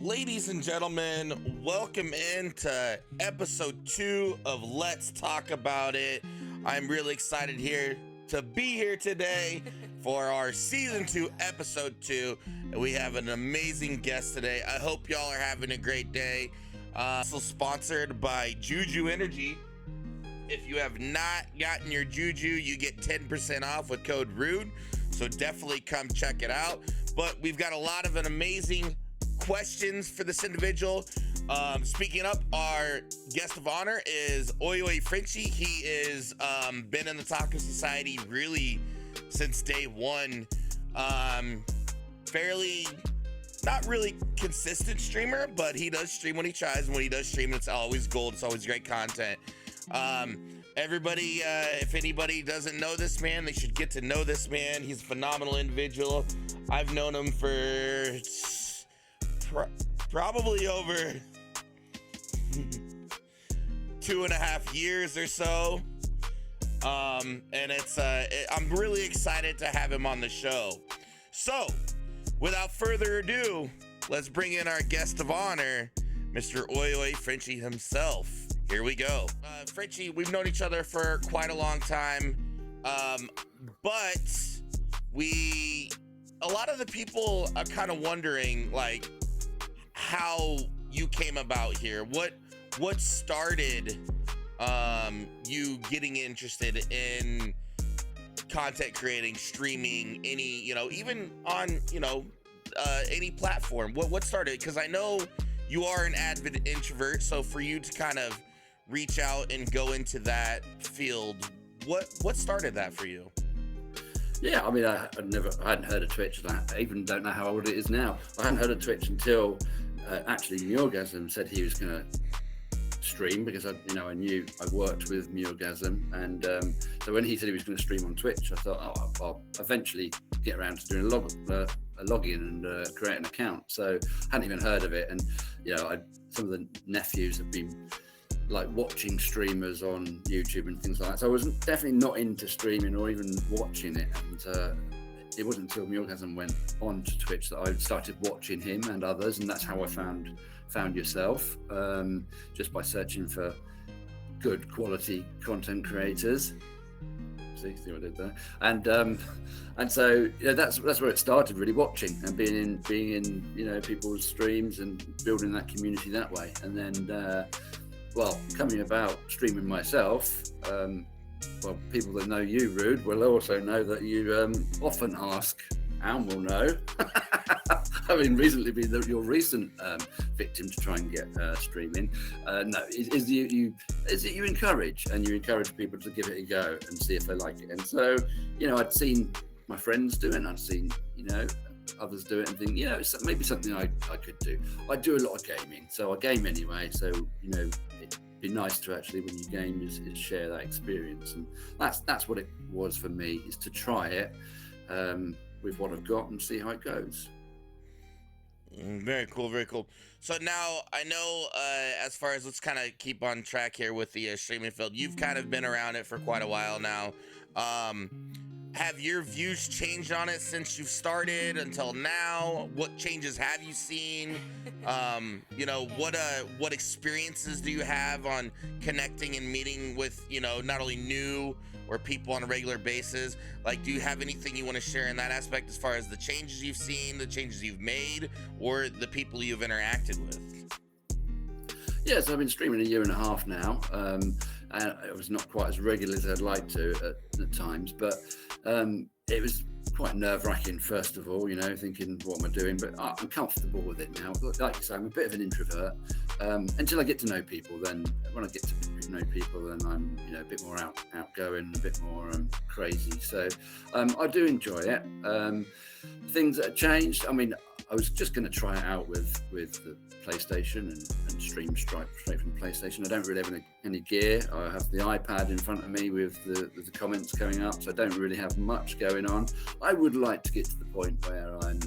Ladies and gentlemen, welcome into episode 2 of Let's Talk About It. I'm really excited to be here today for our season 2, episode 2. And we have an amazing guest today. I hope y'all are having a great day. Also sponsored by Juju Energy. If you have not gotten your Juju, you get 10% off with code RUDE. So definitely come check it out. But we've got a lot of an amazing questions for this individual. Speaking up, our guest of honor is Oyoi Frenchie. He is been in the Taco Society really since day one. Fairly not really consistent streamer, but he does stream when he tries, and when he does stream, it's always gold. It's always great content. Everybody, if anybody doesn't know this man, they should get to know this man. He's a phenomenal individual. I've known him for probably over 2.5 years or so. And I'm really excited to have him on the show. So, without further ado, let's bring in our guest of honor, Mr. Oyoi Frenchie himself. Here we go. Frenchie, we've known each other for quite a long time, but a lot of the people are kind of wondering, like, how you came about here. What started you getting interested in content creating, streaming, any, even on, any platform? What started? Because I know you are an avid introvert, so for you to kind of reach out and go into that field, what started that for you? Yeah, I mean, I hadn't heard of Twitch, and I even don't know how old it is now. I hadn't heard of Twitch until actually Muorgasm said he was going to stream, because I knew I worked with Muorgasm, and so when he said he was going to stream on Twitch, I thought, I'll eventually get around to doing a login and create an account. So I hadn't even heard of it, and some of the nephews have been like watching streamers on YouTube and things like that. So I was definitely not into streaming or even watching it, and it wasn't until Muorgasm went on to Twitch that I started watching him and others, and that's how I found yourself, just by searching for good quality content creators. See what I did there? And so that's where it started, really, watching and being in people's streams and building that community that way. And then coming about streaming myself, people that know you, Rude, will also know that you often ask, and will know, having recently been your recent victim to try and get streaming. Is it you encourage, and you encourage people to give it a go and see if they like it. And so, I'd seen my friends do it, and I'd seen, others do it, and think, it's maybe something I could do. I do a lot of gaming, so I game anyway. So, it'd be nice to actually, when you game, is share that experience. And that's what it was for me, is to try it with what I've got and see how it goes. Very cool, very cool. So now I know, as far as, let's kind of keep on track here with the streaming field, you've kind of been around it for quite a while now. Have your views changed on it since you've started until now? What changes have you seen? What experiences do you have on connecting and meeting with, not only new or people on a regular basis? Like, do you have anything you want to share in that aspect as far as the changes you've seen, the changes you've made, or the people you've interacted with? Yes, I've been streaming 1.5 years now. And it was not quite as regular as I'd like to at times, but it was quite nerve-wracking, first of all, thinking, what am I doing? But I'm comfortable with it now. Like you say, I'm a bit of an introvert until I get to know people. Then when I get to know people, then I'm a bit more outgoing, a bit more crazy. So I do enjoy it. Things that have changed, I mean, I was just going to try it out with the PlayStation and stream straight from the PlayStation. I don't really have any gear. I have the iPad in front of me with the comments coming up, so I don't really have much going on. I would like to get to the point where I'm,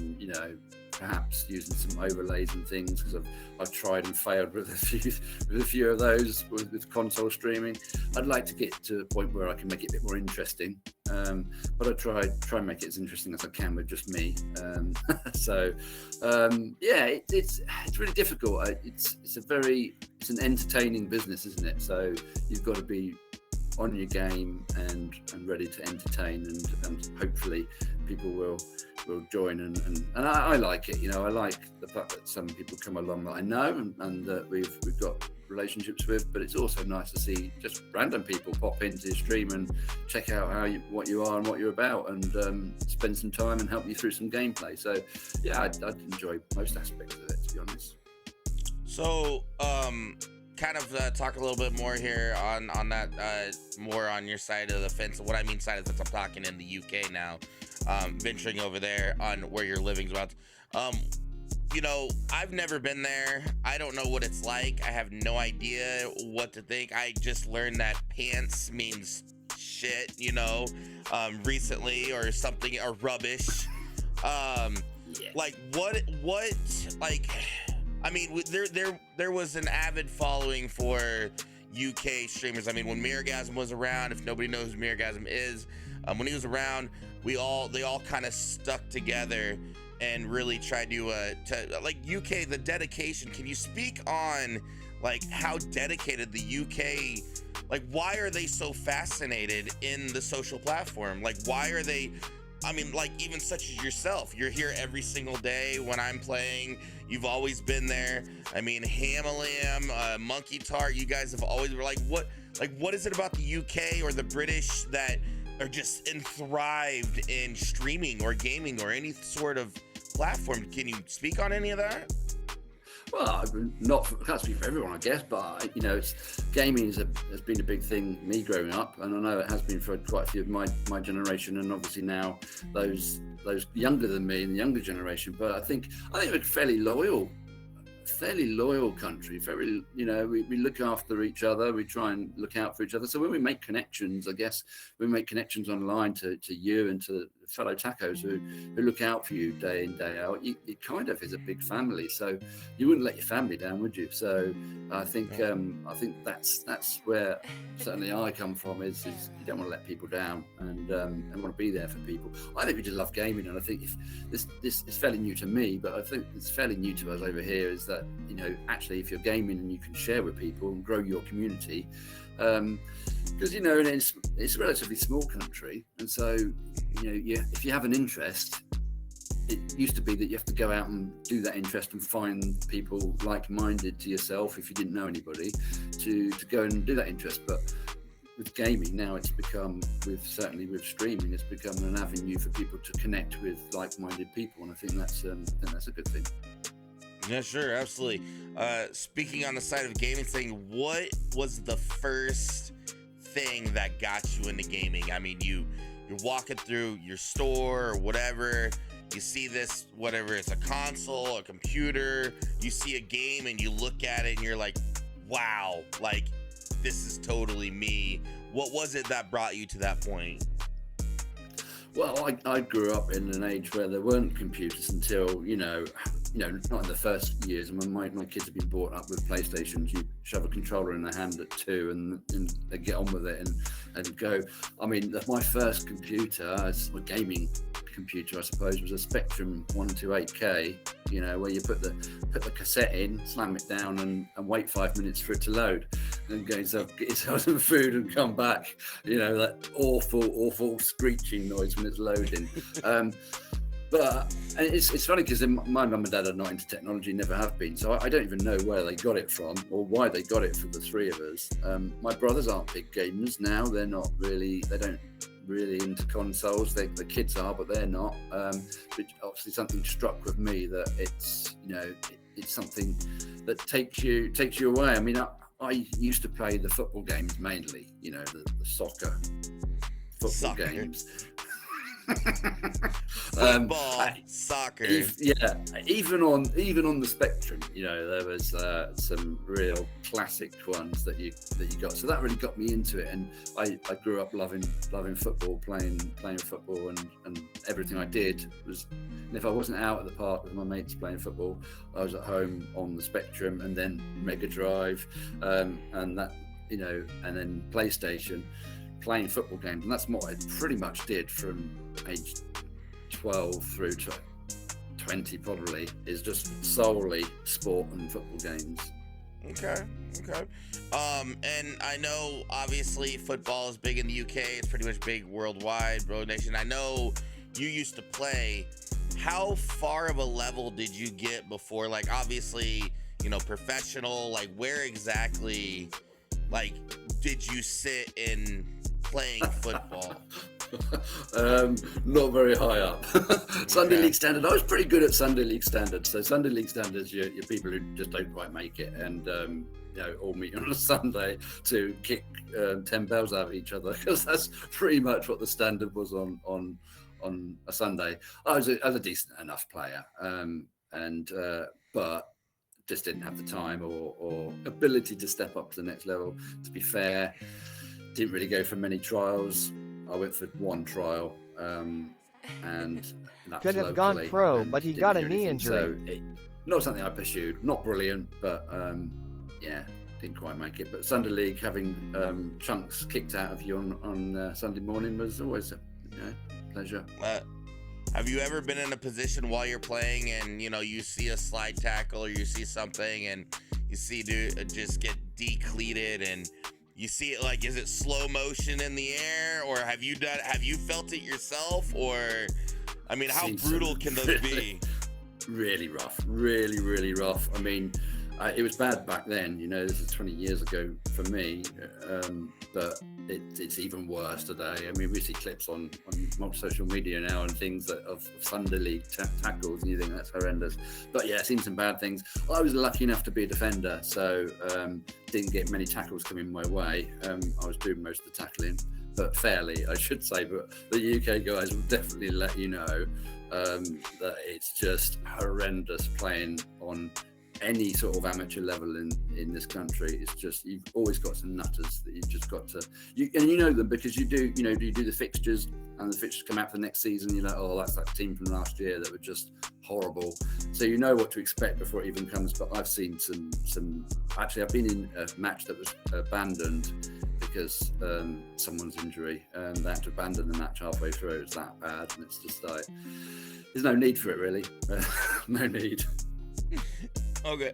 perhaps using some overlays and things, because I've tried and failed with a few of those with console streaming. I'd like to get to a point where I can make it a bit more interesting, but I try and make it as interesting as I can with just me. So it's really difficult. It's an entertaining business, isn't it? So you've got to be on your game and ready to entertain, and hopefully people will join, and I like it. I like the fact that some people come along that I know and that we've got relationships with, but it's also nice to see just random people pop into your stream and check out what you are and what you're about, and spend some time and help you through some gameplay. So yeah, I'd enjoy most aspects of it, to be honest. So kind of talk a little bit more here on that, more on your side of the fence. What I mean side is that I'm talking in the UK now, venturing over there on where your living's about. I've never been there. I don't know what it's like. I have no idea what to think. I just learned that pants means shit, recently, or something, or rubbish. Like what, like, I mean, there was an avid following for UK streamers. I mean, when Mirgasm was around, if nobody knows who Mirgasm is, when he was around, they all kind of stuck together and really tried to like UK, the dedication. Can you speak on like how dedicated the UK, like why are they so fascinated in the social platform? Like why are they, I mean, like even such as yourself, you're here every single day when I'm playing. You've always been there. I mean, Hamalim, Monkey Tart, you guys have always were like, what is it about the UK or the British that are just enthrived in streaming or gaming or any sort of platform? Can you speak on any of that? Well, I can't speak for everyone, I guess, but gaming has been a big thing me growing up, and I know it has been for quite a few of my generation, and obviously now those younger than me in the younger generation. But I think we're a fairly loyal country. Very, we look after each other. We try and look out for each other. So when we make connections, I guess we make connections online to you and to fellow tacos who look out for you day in, day out. It kind of is a big family. So you wouldn't let your family down, would you? So I think that's where certainly I come from. Is you don't want to let people down, and want to be there for people. I think we just love gaming, and I think if this is fairly new to me, but I think it's fairly new to us over here. Is that actually if you're gaming and you can share with people and grow your community. Because it's a relatively small country, and so if you have an interest, it used to be that you have to go out and do that interest and find people like-minded to yourself if you didn't know anybody to go and do that interest. But with gaming now, it's become, certainly with streaming, it's become an avenue for people to connect with like-minded people, and I think that's a good thing. Yeah, sure, absolutely. Speaking on the side of gaming thing, what was the first thing that got you into gaming? I mean, you're walking through your store or whatever, you see this, whatever, it's a console, a computer, you see a game and you look at it and you're like, wow, like this is totally me. What was it that brought you to that point? Well, I grew up in an age where there weren't computers until, not in the first years. I mean, my kids have been brought up with PlayStations. You shove a controller in their hand at 2 and they get on with it and go. I mean, my first computer, a gaming computer, I suppose, was a Spectrum 128K, where you put the cassette in, slam it down and wait 5 minutes for it to load, and get yourself some food and come back. That awful screeching noise when it's loading. But it's funny because my mum and dad are not into technology, never have been. So I don't even know where they got it from or why they got it for the three of us. My brothers aren't big gamers now. They don't really into consoles. The kids are, but they're not. But obviously something struck with me that it's something that takes you away. I mean, I used to play the football games mainly. The soccer football games. Football, soccer. Even on the spectrum, there was some real classic ones that you got. So that really got me into it, and I grew up loving football, playing football, and everything I did was. And if I wasn't out at the park with my mates playing football, I was at home on the Spectrum, and then Mega Drive, and that and then PlayStation, playing football games, and that's what I pretty much did from age 12 through to 20 probably, is just solely sport and football games. Okay. And I know obviously football is big in the UK. It's pretty much big worldwide, bro nation. I know you used to play. How far of a level did you get before, like, obviously, professional, like, where exactly, like, did you sit in playing football? Not very high up. Sunday League standard. I was pretty good at Sunday League standards. So Sunday League standards, you're people who just don't quite make it, and all meet on a Sunday to kick 10 bells out of each other, because that's pretty much what the standard was on a Sunday. I was a decent enough player, but just didn't have the time or ability to step up to the next level. To be fair, didn't really go for many trials. I went for one trial, and that could was have gone locally, pro, but he got a knee injury. So not something I pursued. Not brilliant, but didn't quite make it. But Sunday League, having chunks kicked out of you on Sunday morning was always a pleasure. Have you ever been in a position while you're playing and you see a slide tackle or you see something and you see dude just get decleated and you see it, like, is it slow motion in the air, or have you felt it yourself, or I mean, how brutal can those be? Really rough, really rough. I mean, it was bad back then, this is 20 years ago for me, but it's even worse today. I mean, we see clips on social media now and things of Sunday League tackles, and you think that's horrendous. But yeah, I've seen some bad things. I was lucky enough to be a defender, so didn't get many tackles coming my way. I was doing most of the tackling, but fairly, I should say. But the UK guys will definitely let you know that it's just horrendous playing on any sort of amateur level in this country. It's just, you've always got some nutters that you've just got to, and you know them because you do the fixtures, and the fixtures come out for the next season. You're like, oh, that's that team from last year that were just horrible. So you know what to expect before it even comes. But I've seen some. Actually, I've been in a match that was abandoned because someone's injury, and they had to abandon the match halfway through. It's that bad, and it's just like, there's no need for it, really. No need. Okay.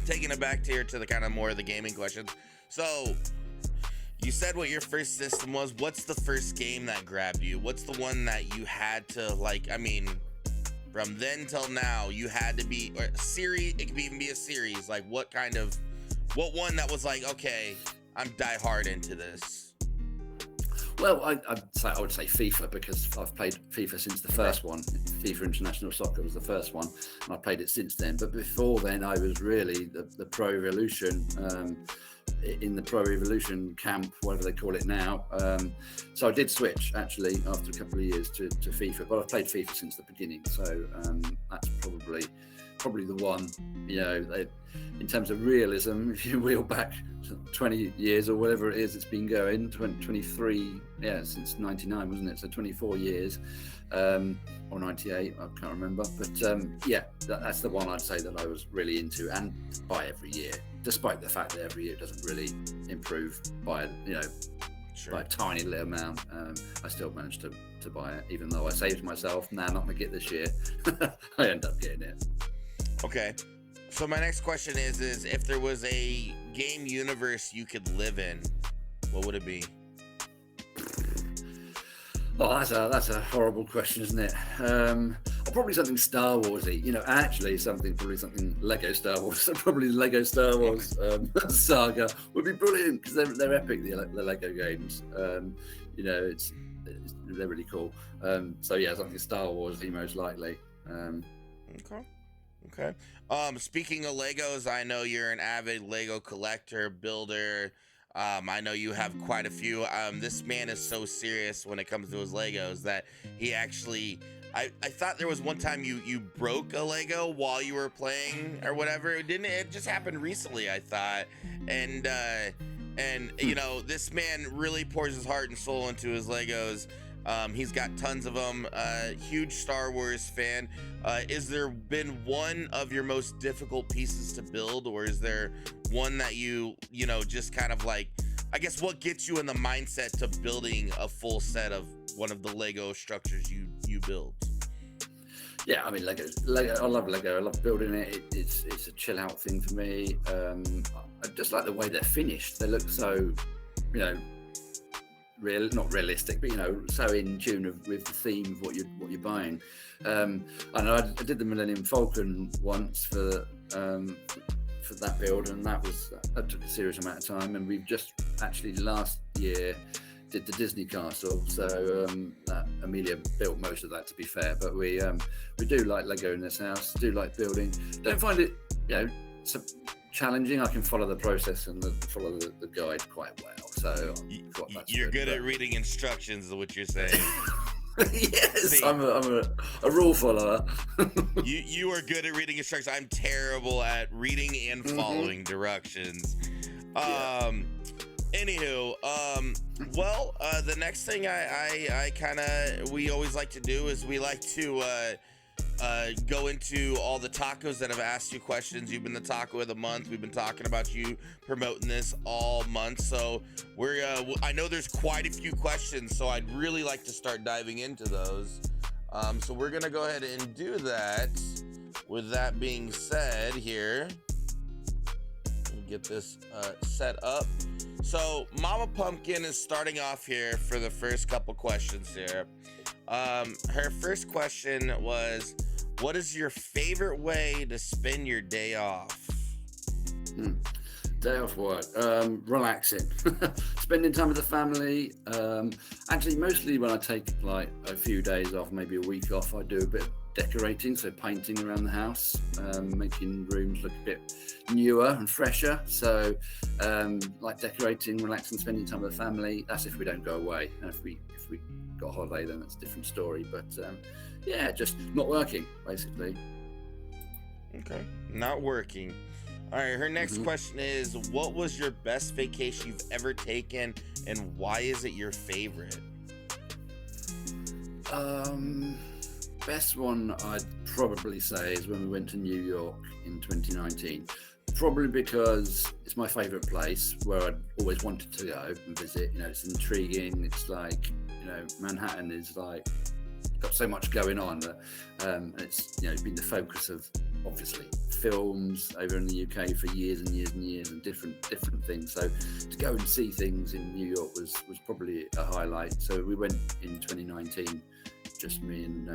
Taking it back to the kind of more of the gaming questions. So, you said what your first system was. What's the first game that grabbed you? What's the one that you had to, like, I mean, from then till now, you had to be, or a series, it could even be a series. Like, what one that was like, okay, I'm die hard into this? Well, I would say FIFA, because I've played FIFA since the first one. FIFA International Soccer was the first one, and I played it since then. But before then, I was really the Pro Evolution, in the Pro Evolution camp, whatever they call it now. So I did switch, actually, after a couple of years to FIFA. But I've played FIFA since the beginning, so that's probably the one. In terms of realism, if you wheel back 20 years or whatever it is, it's been going 23, since 99, wasn't it? So 24 years, or 98, I can't remember. But that's the one I'd say that I was really into, and buy every year, despite the fact that every year doesn't really improve by by a tiny little amount. I still managed to buy it, even though I saved myself. Nah, not gonna get this year. I end up getting it. Okay. So my next question is if there was a game universe you could live in, what would it be? Oh, that's a horrible question, isn't it? Probably something Star Warsy. Actually probably something Lego Star Wars. Probably the Lego Star Wars saga would be brilliant, because they're epic. The Lego games. They're really cool. So yeah, something Star Warsy most likely. Okay. Speaking of Legos, I know you're an avid Lego collector, builder. I know you have quite a few. This man is so serious when it comes to his Legos that he actually. I thought there was one time you broke a Lego while you were playing or whatever. It didn't. It just happened recently, I thought. And you know, this man really pours his heart and soul into his Legos. He's got tons of them. Huge Star Wars fan. Is there been one of your most difficult pieces to build, or is there one that you know, just kind of like, I guess, what gets you in the mindset to building a full set of one of the Lego structures you build? Yeah, I mean, Lego. I love Lego. I love building it. It's a chill out thing for me. I just like the way they're finished. They look so, you know, not realistic, but you know, so in tune with the theme of what you're buying. I know I did the Millennium Falcon once for that build, and that took a serious amount of time. And we've just actually last year did the Disney castle, so Amelia built most of that, to be fair. But we do like Lego in this house. Do like building. Don't find it, you know, so challenging. I can follow the process and follow the guide quite well. So you're good at reading instructions, is what you're saying. Yes, See, I'm a rule follower. you are good at reading instructions. I'm terrible at reading and following directions. Anywho, well, the next thing we always like to do is we like to go into all the tacos that have asked you questions. You've been the taco of the month. We've been talking about you promoting this all month, so I know there's quite a few questions, so I'd really like to start diving into those. So we're gonna go ahead and do that. With that being said, here, get this set up. So Mama Pumpkin is starting off here for the first couple questions here. Her first question was, what is your favorite way to spend your day off? Day off work, relaxing, spending time with the family. Actually, mostly when I take like a few days off, maybe a week off, I do a bit of decorating, so painting around the house, making rooms look a bit newer and fresher. So like decorating, relaxing, spending time with the family. That's if we don't go away. And if we got a holiday, then that's a different story. But yeah, just not working, basically. Okay, not working. All right, her next question is, what was your best vacation you've ever taken, and why is it your favorite? Best one I'd probably say is when we went to New York in 2019. Probably because it's my favorite place where I'd always wanted to go and visit. You know, it's intriguing. It's like, you know, Manhattan is like got so much going on that it's, you know, been the focus of obviously films over in the UK for years and years and years, and different things. So to go and see things in New York was probably a highlight. So we went in 2019, just me and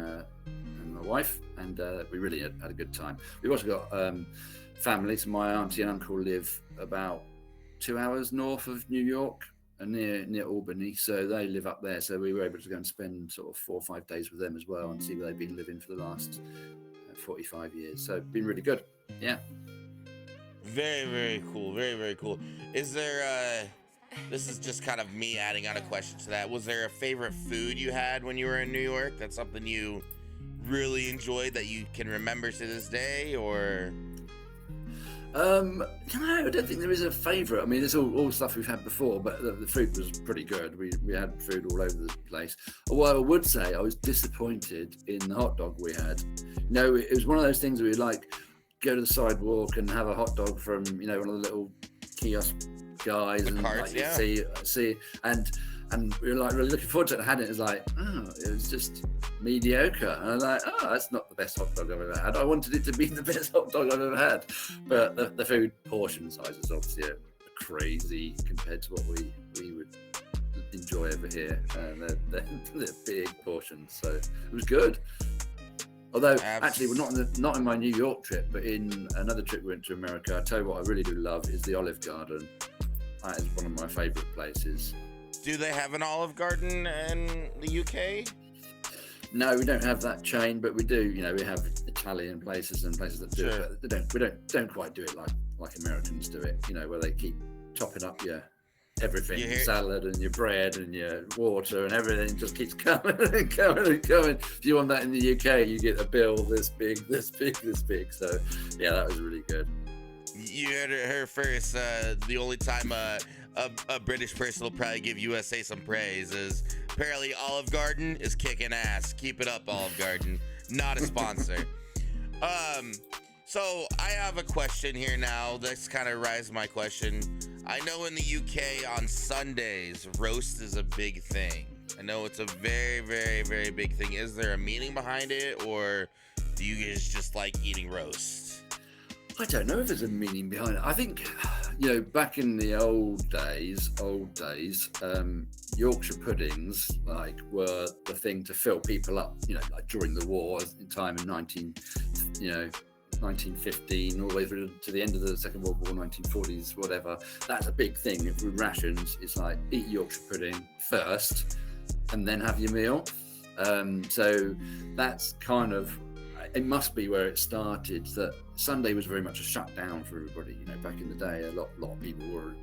my wife, and we really had a good time. We've also got family. So my auntie and uncle live about 2 hours north of New York, near Albany, so they live up there. So we were able to go and spend sort of 4 or 5 days with them as well, and see where they've been living for the last 45 years. So it's been really good. Yeah. Very, very cool. Very, very cool. Is there this is just kind of me adding on a question to that. Was there a favorite food you had when you were in New York? That's something you really enjoyed that you can remember to this day, or? No, I don't think there is a favourite. I mean, it's all stuff we've had before, but the food was pretty good. We had food all over the place. What I would say, I was disappointed in the hot dog we had. You know, it was one of those things where you like go to the sidewalk and have a hot dog from, you know, one of the little kiosk guys, the and carts, like, yeah. you see, and we were like really looking forward to it. And had it, it was like, oh, it was just mediocre. And I was like, oh, that's not the best hot dog I've ever had. I wanted it to be the best hot dog I've ever had. But the food portion size is obviously crazy compared to what we would enjoy over here. They're big portions, so it was good. Although, actually, we're not in my New York trip, but in another trip we went to America. I tell you what, I really do love is the Olive Garden. That is one of my favourite places. Do they have an Olive Garden in the UK? No, we don't have that chain, but we do. You know, we have Italian places and places that do it, but we don't quite do it like Americans do it. You know, where they keep topping up your everything, your salad and your bread and your water and everything just keeps coming and coming and coming. If you want that in the UK, you get a bill this big, this big, this big. So yeah, that was really good. You heard her first. The only time a British person will probably give USA some praise is apparently Olive Garden is kicking ass. Keep it up, Olive Garden. Not a sponsor. So I have a question here now. That's kind of rise my question. I know in the UK on Sundays, roast is a big thing. I know it's a very, very, very big thing. Is there a meaning behind it, or do you guys just like eating roast? I don't know if there's a meaning behind it. I think, back in the old days, Yorkshire puddings were the thing to fill people up. Like during the war, in time in 1915 all the way through to the end of the Second World War, 1940s, whatever. That's a big thing with rations. It's like eat Yorkshire pudding first and then have your meal. So that's kind of, it must be where it started, that Sunday was very much a shutdown for everybody. Back in the day, a lot of people were,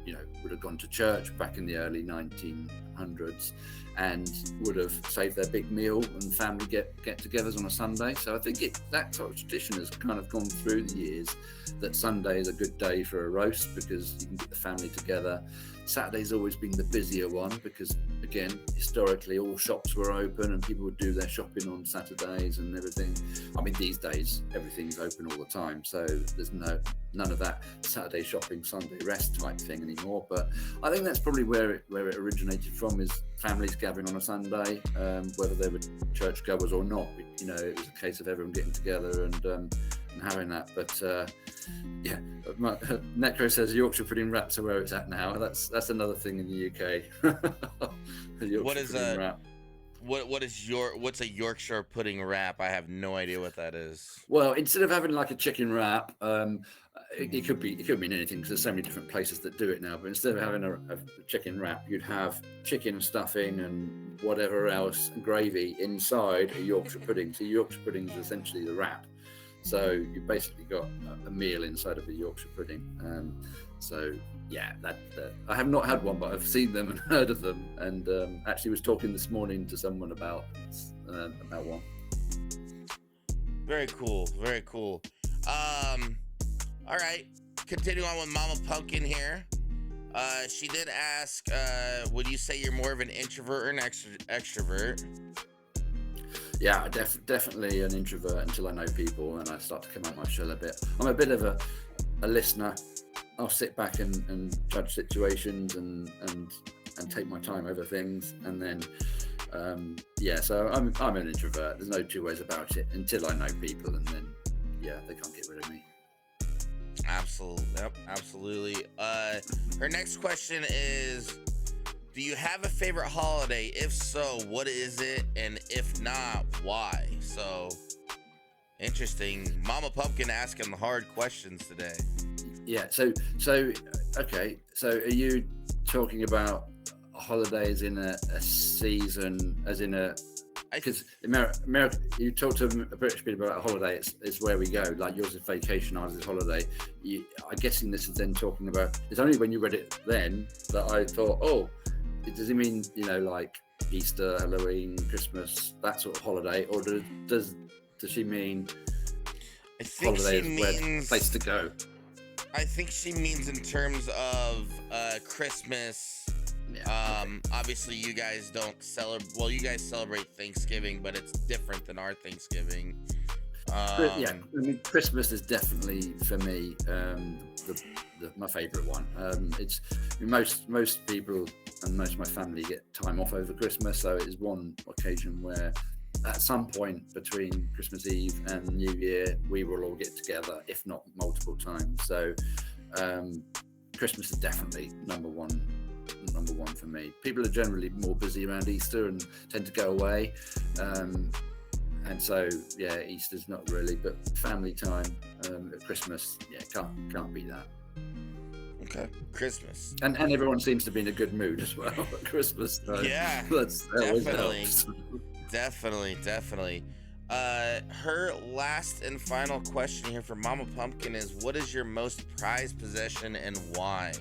would have gone to church back in the early 1900s and would have saved their big meal and family get-togethers on a Sunday. So I think that sort of tradition has kind of gone through the years, that Sunday is a good day for a roast because you can get the family together. Saturday's always been the busier one because, again, historically all shops were open and people would do their shopping on Saturdays and everything. I mean, these days everything's open all the time, so there's none of that Saturday shopping, Sunday rest type thing anymore. But I think that's probably where it originated from, is families gathering on a Sunday, whether they were churchgoers or not. It was a case of everyone getting together and having that. But Necro says Yorkshire pudding wraps are where it's at now. That's another thing in the UK. What is a what's a Yorkshire pudding wrap? I have no idea what that is. Well, instead of having like a chicken wrap, it could mean anything because there's so many different places that do it now. But instead of having a chicken wrap, you'd have chicken stuffing and whatever else, and gravy inside a Yorkshire pudding. So Yorkshire pudding is essentially the wrap. So you've basically got a meal inside of a Yorkshire pudding. I have not had one, but I've seen them and heard of them, and actually was talking this morning to someone about one. Very cool. All right, continuing on with Mama Pumpkin here. She did ask, would you say you're more of an introvert or an extrovert? Yeah, definitely an introvert until I know people and I start to come out my shell a bit. I'm a bit of a listener. I'll sit back and judge situations and take my time over things, and then so I'm an introvert. There's no two ways about it until I know people, and then they can't get rid of me. Absolutely. Yep, absolutely. Her next question is, do you have a favorite holiday? If so, what is it? And if not, why? So, interesting. Mama Pumpkin asking the hard questions today. Yeah, so okay. So are you talking about holidays in a season, as in a... Because America, you talk to a British people about a holiday, it's where we go. Like yours is vacation, ours is holiday. I'm guessing this is then talking about... It's only when you read it then that I thought, oh, does it mean, like Easter, Halloween, Christmas, that sort of holiday? Or does she mean holiday is where place to go? I think she means in terms of Christmas. Yeah, obviously you guys don't celebrate. Well, you guys celebrate Thanksgiving, but it's different than our Thanksgiving. I mean, Christmas is definitely for me my favourite one. It's most people and most of my family get time off over Christmas, so it is one occasion where at some point between Christmas Eve and New Year we will all get together, if not multiple times. So Christmas is definitely number one for me. People are generally more busy around Easter and tend to go away, and so Easter's not really, but family time at Christmas, can't beat that. Okay, Christmas, and everyone seems to be in a good mood as well at Christmas. So yeah, definitely. Her last and final question here from Mama Pumpkin is, what is your most prized possession and why?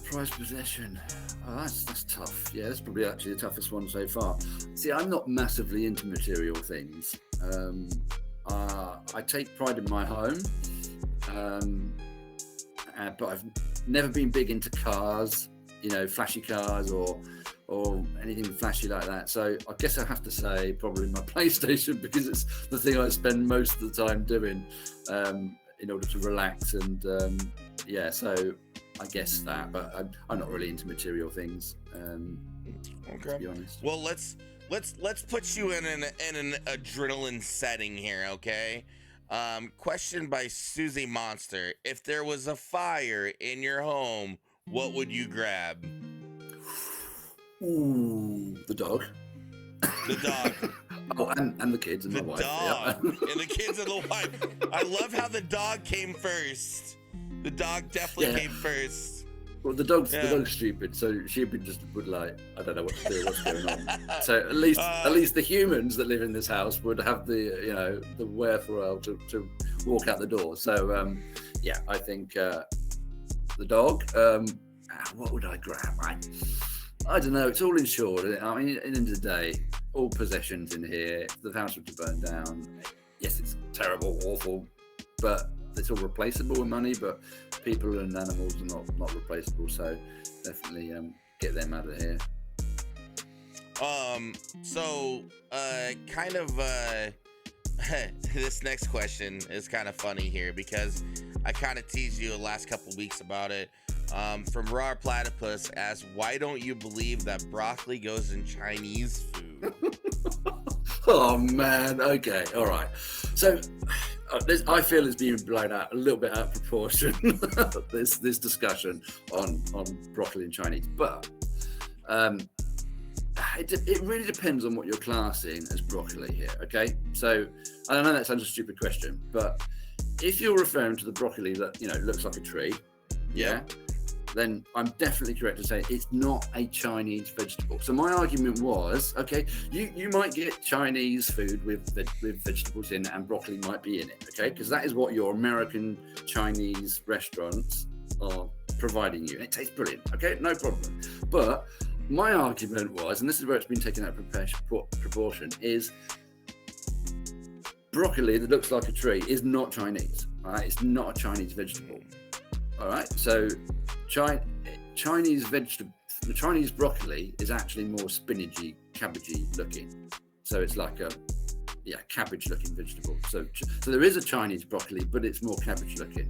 Prized possession. Oh, that's tough. Yeah, that's probably actually the toughest one so far. See, I'm not massively into material things. I take pride in my home, but I've never been big into cars. Flashy cars or anything flashy like that. So I guess I have to say probably my PlayStation, because it's the thing I spend most of the time doing in order to relax. And so I guess that. But I'm not really into material things. Okay. To be honest. Well, let's put you in an adrenaline setting here, okay? Question by Susie Monster: if there was a fire in your home, what would you grab? Ooh, the dog. The dog. Oh, and the kids and the my wife. Dog. Yeah. And the kids and the wife. I love how the dog came first. The dog definitely came first. Well, the dog's stupid, so she would like, I don't know what to do, what's going on. So at least the humans that live in this house would have the the wherewithal to walk out the door. So I think the dog. What would I grab? I don't know. It's all insured. I mean, at the end of the day, all possessions in here. If the house were to burn down, yes, it's terrible, awful, but it's all replaceable with money. But people and animals are not replaceable. So definitely get them out of here. This next question is kind of funny here because I kind of teased you the last couple weeks about it. From Raw Platypus asks, why don't you believe that broccoli goes in Chinese food? Oh man, okay, all right. So I feel it's being blown out a little bit out of proportion. this discussion on broccoli and Chinese, but it really depends on what you're classing as broccoli here. Okay, so I know that sounds a stupid question, but if you're referring to the broccoli that looks like a tree, then I'm definitely correct to say it's not a Chinese vegetable. So my argument was, okay, you might get Chinese food with vegetables in it, and broccoli might be in it, okay? Because that is what your American Chinese restaurants are providing you. And it tastes brilliant, okay? No problem. But my argument was, and this is where it's been taken out of proportion, is broccoli that looks like a tree is not Chinese, all right? It's not a Chinese vegetable, all right? So Chinese vegetable, the Chinese broccoli is actually more spinachy, cabbagey looking. So it's like a cabbage looking vegetable. So there is a Chinese broccoli, but it's more cabbage looking.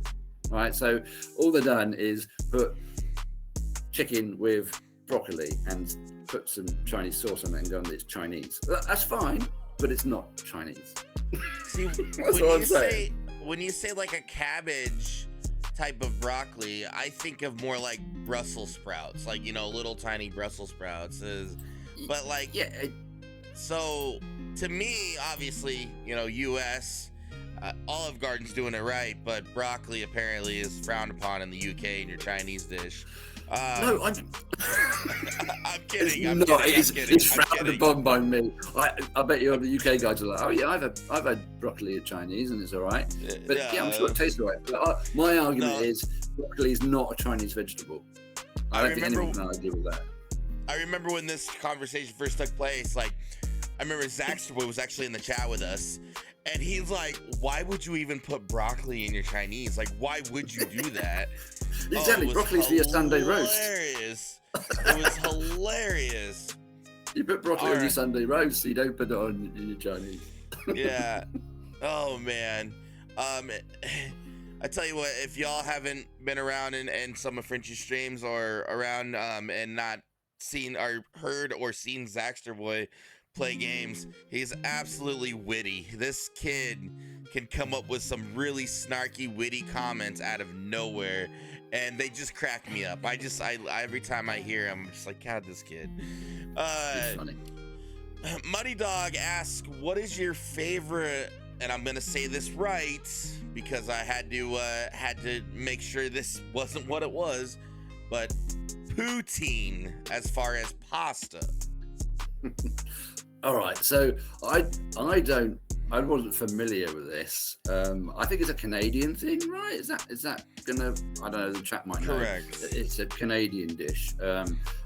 All right. So all they've done is put chicken with broccoli and put some Chinese sauce on it and go on it's Chinese. That's fine, but it's not Chinese. See, when you say like a cabbage type of broccoli, I think of more like Brussels sprouts, like little tiny Brussels sprouts. But like so to me, obviously, U.S. Olive Garden's doing it right, but broccoli apparently is frowned upon in the UK in your Chinese dish. No, I'm kidding. It's frowned upon by me. I bet you the UK guys are like, oh yeah, I've had broccoli at Chinese and it's all right. But I'm sure it tastes all right. But my argument is broccoli is not a Chinese vegetable. I don't think anyone can argue with that. I remember when this conversation first took place. Like, I remember Zaxter was actually in the chat with us. And he's like, why would you even put broccoli in your Chinese? Like, why would you do that? Exactly, broccoli's for your Sunday roast. It was hilarious. You put broccoli on your Sunday roast, so you don't put it on your Chinese. Yeah. Oh, man. I tell you what, if y'all haven't been around in some of Frenchie's streams or around and not seen or heard or seen Zaxter Boy play games, he's absolutely witty. This kid can come up with some really snarky, witty comments out of nowhere, and they just crack me up. I every time I hear him, I'm just like, God, this kid. It's funny. Muddy Dog asks, what is your favorite, and I'm gonna say this right because I had to make sure this wasn't what it was, but poutine as far as pasta. All right, so I don't I wasn't familiar with this. I think it's a Canadian thing, right? Is that gonna? I don't know. The chat might know. Correct. It's a Canadian dish.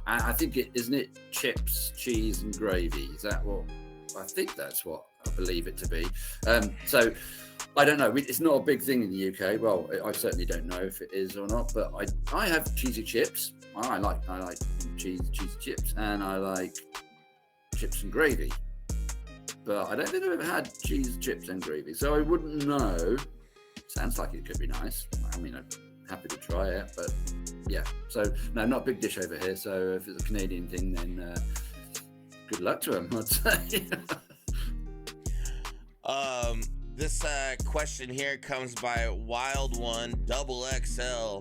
I think isn't it chips, cheese, and gravy? Is that what? I think that's what I believe it to be. So I don't know. It's not a big thing in the UK. Well, I certainly don't know if it is or not. But I have cheesy chips. I like cheesy chips, and I like chips and gravy. But I don't think I've ever had cheese, chips, and gravy, so I wouldn't know. Sounds like it could be nice. I mean, I'm happy to try it, but yeah. So no, not a big dish over here. So if it's a Canadian thing, then good luck to them, I'd say. This question here comes by Wild One Double XL.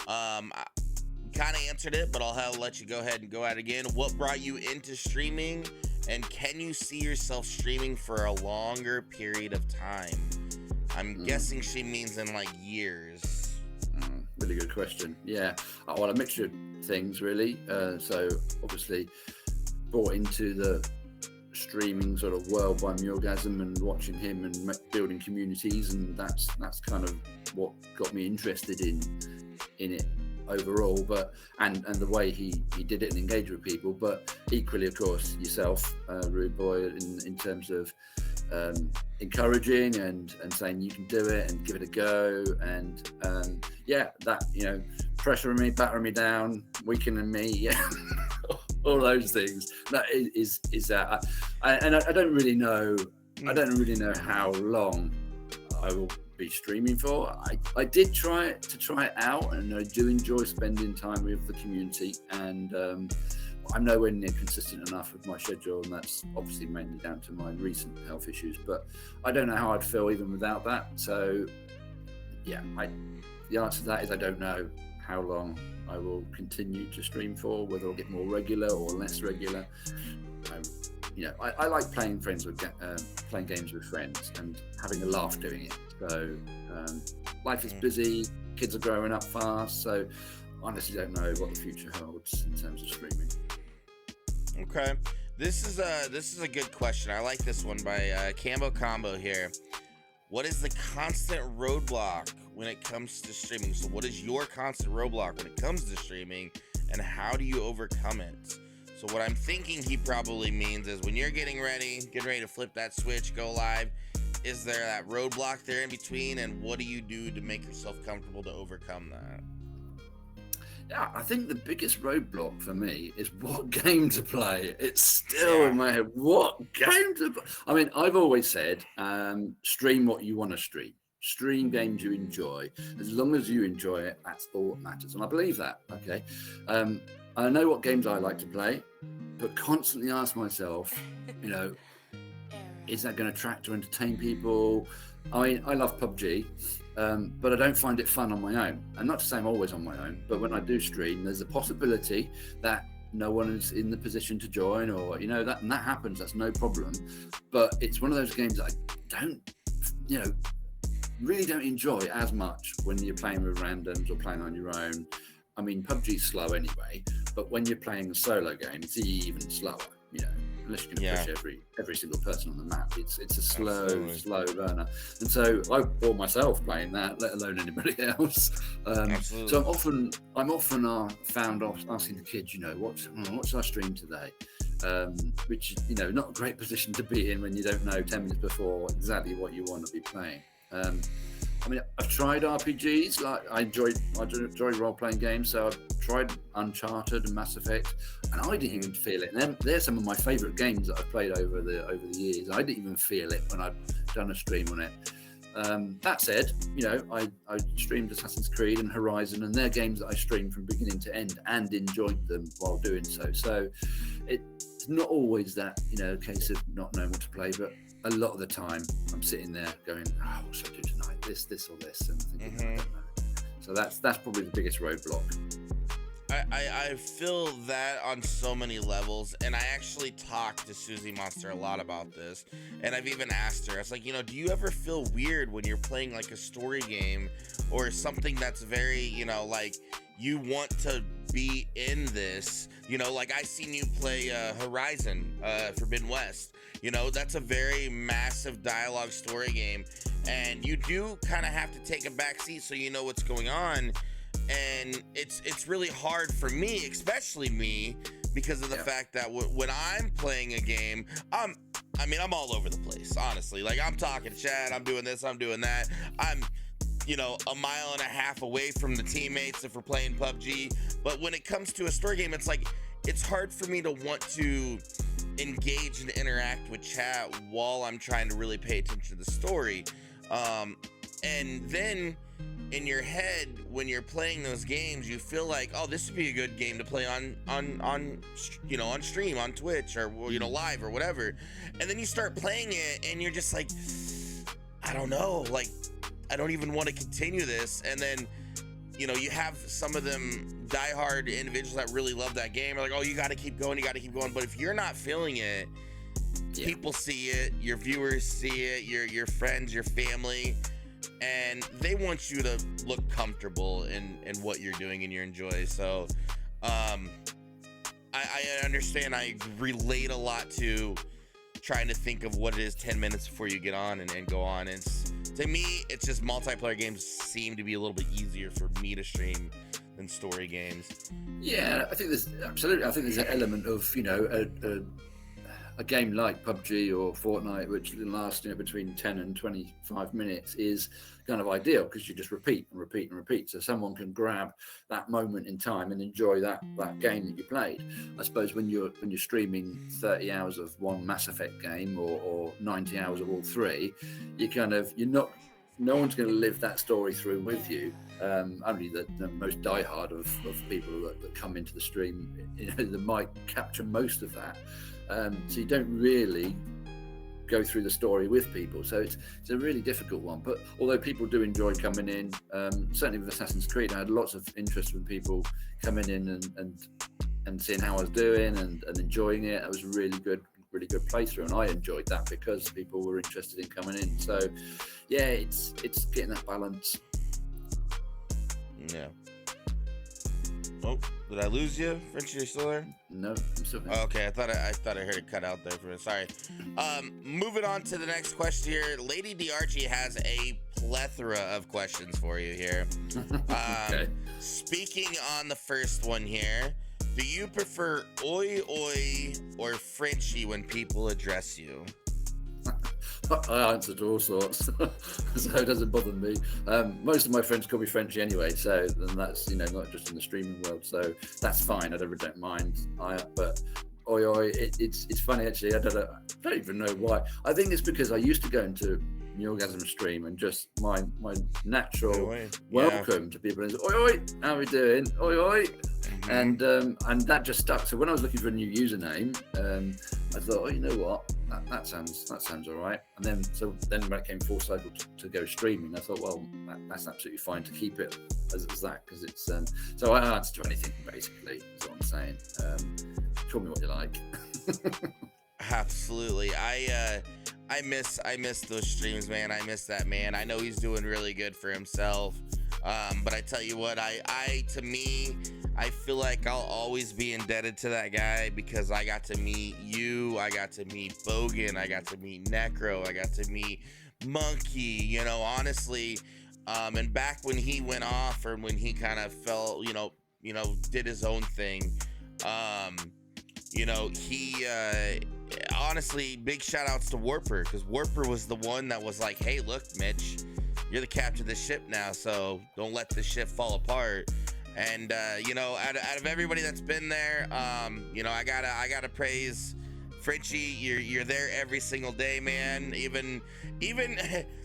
Kind of answered it, but I'll let you go ahead and go at it again. What brought you into streaming, and can you see yourself streaming for a longer period of time? I'm guessing she means in like years. Really good question. Yeah, well, a mixture of things really. So obviously brought into the streaming sort of world by Murgasm and watching him and building communities, and that's kind of what got me interested in it overall, but and the way he did it and engaged with people, but equally of course yourself, Rude Boy, in terms of encouraging and saying you can do it and give it a go, and yeah, that, you know, pressuring me, battering me down, weakening me, yeah. All those things. That is that. I don't really know. I don't really know how long I will be streaming for. I did try it out, and I do enjoy spending time with the community. And I'm nowhere near consistent enough with my schedule, and that's obviously mainly down to my recent health issues. But I don't know how I'd feel even without that. So yeah, the answer to that is I don't know how long I will continue to stream for, whether I'll get more regular or less regular. I like playing games with friends and having a laugh doing it. So life is busy, kids are growing up fast, so honestly don't know what the future holds in terms of streaming. Okay, this is a good question. I like this one by Cambo Combo here. What is the constant roadblock when it comes to streaming? So what is your constant roadblock when it comes to streaming, and how do you overcome it? So what I'm thinking he probably means is when you're getting ready to flip that switch, go live, is there that roadblock there in between, and what do you do to make yourself comfortable to overcome that? Yeah, I think the biggest roadblock for me is what game to play. It's still in my head. What game to play? I mean, I've always said, stream what you want to stream. Stream games you enjoy. As long as you enjoy it, that's all that matters. And I believe that, okay? I know what games I like to play, but constantly ask myself, you know, is that going to attract or entertain people? I mean, I love PUBG. But I don't find it fun on my own. And not to say I'm always on my own, but when I do stream, there's a possibility that no one is in the position to join, or, you know, that happens. That's no problem. But it's one of those games that I don't, you know, really don't enjoy as much when you're playing with randoms or playing on your own. I mean, PUBG's slow anyway, but when you're playing a solo game, it's even slower, you know. Unless you're going to push every single person on the map, it's a slow burner. And so I bought myself playing that, let alone anybody else. So I'm often found asking the kids, you know, what should I stream today? Which, you know, not a great position to be in when you don't know 10 minutes before exactly what you want to be playing. I mean, I've tried RPGs. Like I enjoy role-playing games, so I've tried Uncharted and Mass Effect, and I didn't even feel it. And they're some of my favourite games that I've played over the years. I didn't even feel it when I've done a stream on it. That said, you know, I streamed Assassin's Creed and Horizon, and they're games that I streamed from beginning to end and enjoyed them while doing so. So it's not always that, you know, a case of not knowing what to play, but a lot of the time I'm sitting there going, oh, what should I do tonight? This or this, and thinking, I don't know. So that's probably the biggest roadblock. I feel that on so many levels, and I actually talked to Susie Monster a lot about this, and I've even asked her, I was like, you know, do you ever feel weird when you're playing like a story game or something that's very, you know, like you want to be in this, you know, like I seen you play Horizon Forbidden West. You know, that's a very massive dialogue story game, and you do kind of have to take a back seat so you know what's going on. And it's really hard for me, especially me, because of the fact that when I'm playing a game, I'm all over the place, honestly. Like, I'm talking chat, I'm doing this, I'm doing that. I'm, you know, a mile and a half away from the teammates if we're playing PUBG. But when it comes to a story game, it's like, it's hard for me to want to engage and interact with chat while I'm trying to really pay attention to the story. And then in your head, when you're playing those games, you feel like, oh, this would be a good game to play on you know, on stream, on Twitch, or, you know, live or whatever. And then you start playing it and you're just like, I don't know, like, I don't even want to continue this. And then, you know, you have some of them diehard individuals that really love that game are like, oh, you got to keep going, you got to keep going. But if you're not feeling it, people see it, your viewers see it, your friends, your family, and they want you to look comfortable in what you're doing and you enjoy. So I understand. I relate a lot to trying to think of what it is 10 minutes before you get on and go on. And to me, it's just multiplayer games seem to be a little bit easier for me to stream than story games. Yeah, I think there's an element of, you know, a game like PUBG or Fortnite, which lasts, you know, between 10 and 25 minutes, is kind of ideal because you just repeat and repeat and repeat. So someone can grab that moment in time and enjoy that game that you played. I suppose when you're streaming 30 hours of one Mass Effect game or 90 hours of all three, no one's going to live that story through with you. Only the most diehard of people that come into the stream, you know, that might capture most of that. So you don't really go through the story with people. So it's a really difficult one. But although people do enjoy coming in, certainly with Assassin's Creed, I had lots of interest from people coming in and seeing how I was doing and enjoying it. It was a really good playthrough, and I enjoyed that because people were interested in coming in. So yeah, it's getting that balance. Yeah. Oh, did I lose you, Frenchie? Are you still there? No, I'm still here. Okay, I thought I heard it cut out there for a minute. Sorry. Moving on to the next question here. Lady DiArchie has a plethora of questions for you here. Okay. Speaking on the first one here, do you prefer oi oi or Frenchie when people address you? I answer to all sorts, so it doesn't bother me. Most of my friends call me Frenchie anyway, so then that's, you know, not just in the streaming world, so that's fine. I don't mind. But oi oi, it's funny actually. I don't even know why. I think it's because I used to go into Orgasm stream and just my natural welcome to people is oi oi, how we doing? Oi oi. And that just stuck. So when I was looking for a new username, I thought, oh, you know what, that sounds all right. And then when it came full cycle to go streaming, I thought, well, that's absolutely fine to keep it as that, because it's so I answer to anything basically. Is what I'm saying. Call me what you like. Absolutely. I miss those streams, man. I miss that man. I know he's doing really good for himself. But I tell you what, to me, I feel like I'll always be indebted to that guy because I got to meet you, I got to meet Bogan, I got to meet Necro, I got to meet Monkey, you know, honestly. And back when he went off, or when he kind of fell, you know, did his own thing, you know, he honestly, big shout outs to Warper, because Warper was the one that was like, hey, look, Mitch, you're the captain of this ship now, so don't let this ship fall apart. And you know, out of everybody that's been there, you know, I gotta praise Frenchie. You're there every single day, man. Even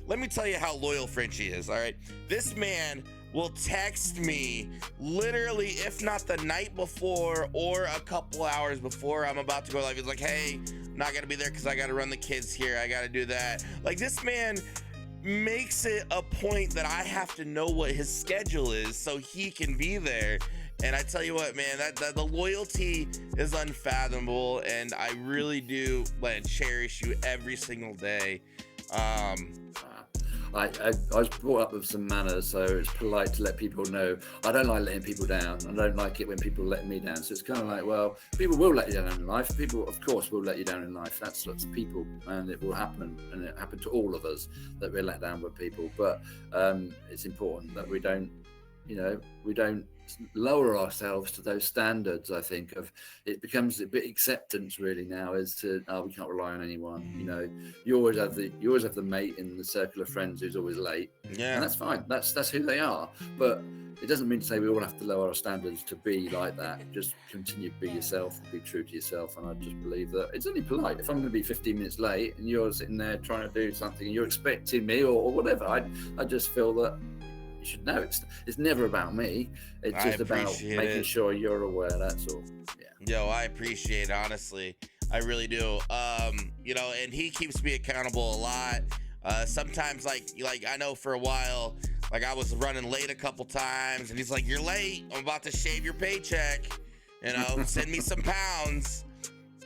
let me tell you how loyal Frenchie is. All right, this man will text me literally, if not the night before or a couple hours before I'm about to go live. He's like, hey, I'm not gonna be there because I gotta run the kids here, I gotta do that. Like, this man makes it a point that I have to know what his schedule is so he can be there. And I tell you what, man, that the loyalty is unfathomable, and I really do cherish you every single day. I was brought up with some manners, so it's polite to let people know. I don't like letting people down. I don't like it when people let me down. So it's kind of like, well, people will let you down in life. People, of course, will let you down in life. That's people, and it will happen. And it happened to all of us that we're let down with people. But it's important that we don't lower ourselves to those standards. I think it becomes a bit acceptance really now as to we can't rely on anyone. You always have the mate in the circle of friends who's always late, and that's fine. That's who they are. But it doesn't mean to say we all have to lower our standards to be like that. Just continue to be yourself, be true to yourself, and I just believe that it's only polite. If I'm going to be 15 minutes late and you're sitting there trying to do something and you're expecting me or whatever, I just feel that you should know it's never about me. It's just about making sure you're aware. That's all. Yeah. Yo, I appreciate it, honestly. I really do. And he keeps me accountable a lot. Sometimes like I know for a while, like I was running late a couple times and he's like, "You're late. I'm about to shave your paycheck. Send me some pounds."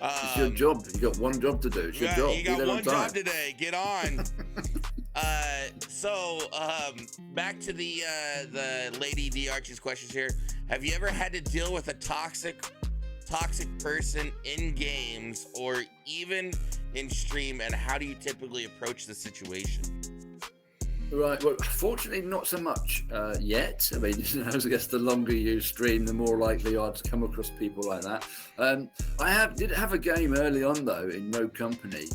It's your job. You got one job to do. It's your job. You got one job today. Get on. So back to the lady D Archie's questions here. Have you ever had to deal with a toxic person in games or even in stream, and how do you typically approach the situation? Right. Well, fortunately, not so much yet. I mean, I guess the longer you stream, the more likely you are to come across people like that. I did have a game early on though in Rogue Company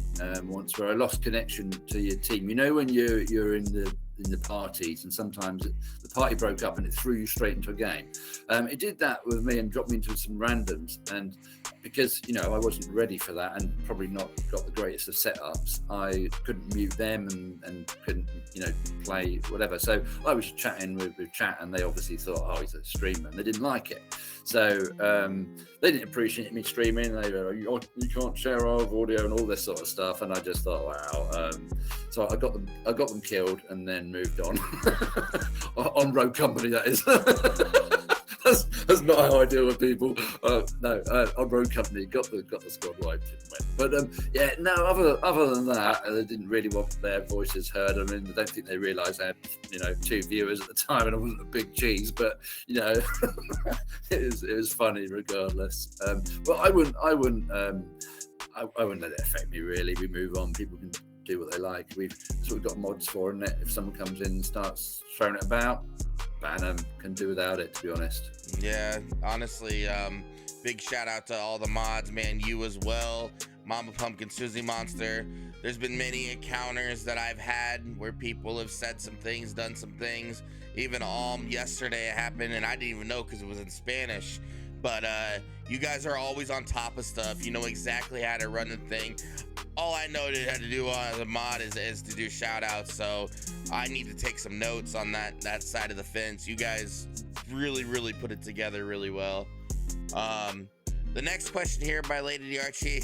once where I lost connection to your team. When you're in the parties and sometimes the party broke up and it threw you straight into a game. It did that with me and dropped me into some randoms, and because I wasn't ready for that and probably not got the greatest of setups, I couldn't mute them and couldn't play whatever. So I was chatting with chat, and they obviously thought, oh, he's a streamer, and they didn't like it. So they didn't appreciate me streaming. They were, you can't share our audio and all this sort of stuff, and I just thought, wow. So I got them killed and then moved on. On Rogue Company, that is. That's not how I deal with people. No, on Rogue Company, got the squad wiped. But other than that, they didn't really want their voices heard. I mean, I don't think they realised I had 2 viewers at the time, and I wasn't a big cheese. But it was funny regardless. But I wouldn't let it affect me really. We move on. People can do what they like. We've got mods for, and if someone comes in and starts throwing it about, ban them. Can do without it, to be honest. Yeah, honestly, big shout out to all the mods, man. You as well, Mama Pumpkin, Susie Monster. There's been many encounters that I've had where people have said some things, done some things. Even yesterday it happened, and I didn't even know because it was in Spanish. But you guys are always on top of stuff. You know exactly how to run the thing. All I know how to do as a mod is to do shout outs. So I need to take some notes on that side of the fence. You guys really, really put it together really well. The next question here by Lady Archie.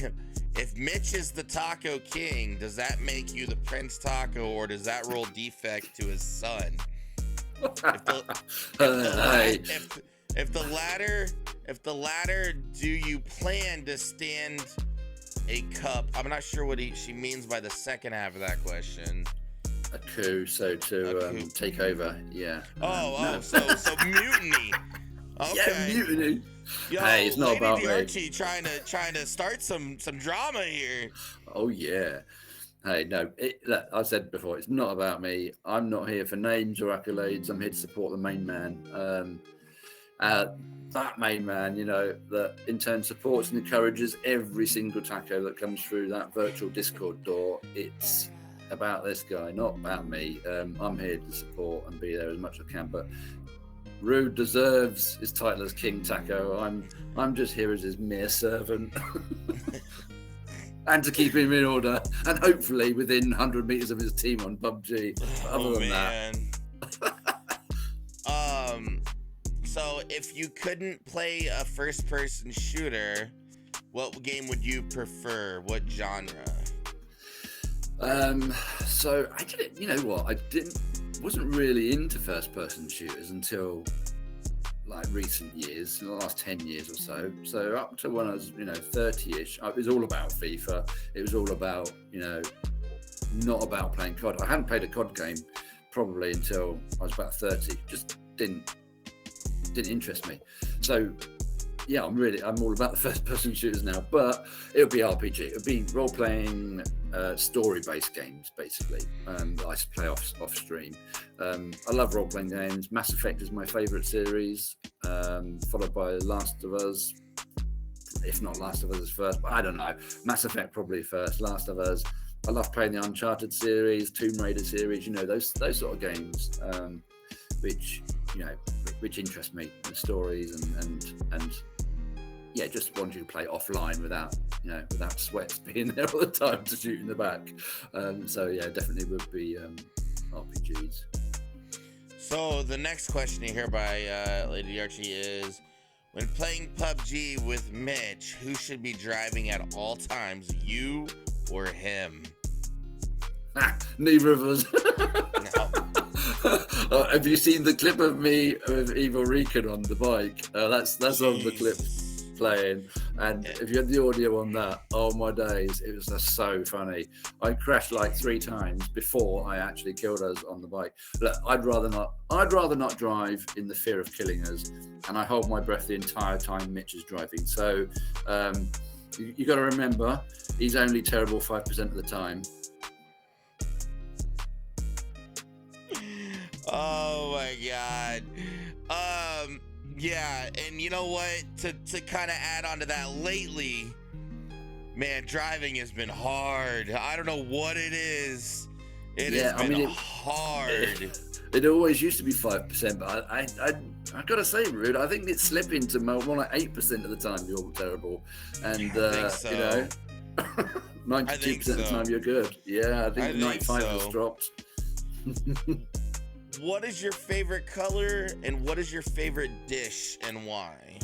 If Mitch is the Taco King, does that make you the Prince Taco, or does that roll defect to his son? If the latter, do you plan to stand a cup? I'm not sure what she means by the second half of that question. A coup, so to take over, yeah. So mutiny. Okay. Yeah, mutiny. Yo, hey, it's not Lady about Archie me. trying to start some drama here. Oh yeah. Hey, no, look, I said before, it's not about me. I'm not here for names or accolades. I'm here to support the main man. That main man, that in turn supports and encourages every single taco that comes through that virtual Discord door. It's about this guy, not about me. I'm here to support and be there as much as I can, but Rude deserves his title as King Taco. I'm just here as his mere servant. And to keep him in order, and hopefully within 100 meters of his team on PUBG. Other than that. So if you couldn't play a first-person shooter, what game would you prefer? What genre? So I didn't. You know what? Wasn't really into first-person shooters until like recent years, in the last 10 years or so. So up to when I was 30ish, it was all about FIFA. It was all about not about playing COD. I hadn't played a COD game probably until I was about 30. Just didn't interest me. So yeah, I'm all about the first-person shooters now. But it would be RPG. It would be role-playing, story-based games, basically. That I play off stream. I love role-playing games. Mass Effect is my favourite series, followed by Last of Us. If not Last of Us is first, but I don't know. Mass Effect probably first. Last of Us. I love playing the Uncharted series, Tomb Raider series. Those sort of games, which interest me. The stories and yeah, just want you to play offline without sweats being there all the time to shoot in the back. So yeah, definitely would be RPGs. So the next question here by Lady Archie is, when playing PUBG with Mitch, who should be driving at all times, you or him? Neither of us. No. Have you seen the clip of me with Evil Recon on the bike? That's on the clip playing, and if you had the audio on that, oh my days, it was just so funny. I crashed like 3 times before I actually killed us on the bike. Look, I'd rather not drive in the fear of killing us, and I hold my breath the entire time Mitch is driving. So you got to remember, he's only terrible 5% of the time. Oh my god. Yeah, and you know what? To kind of add on to that, lately, man, driving has been hard. I don't know what it is. It has been hard. It always used to be 5%, but I gotta say, Rude, I think it's slipping to more like 8% of the time you're terrible, and I think so. 92% of the time you're good. Yeah, I think 95 has dropped. What is your favorite color and what is your favorite dish and why?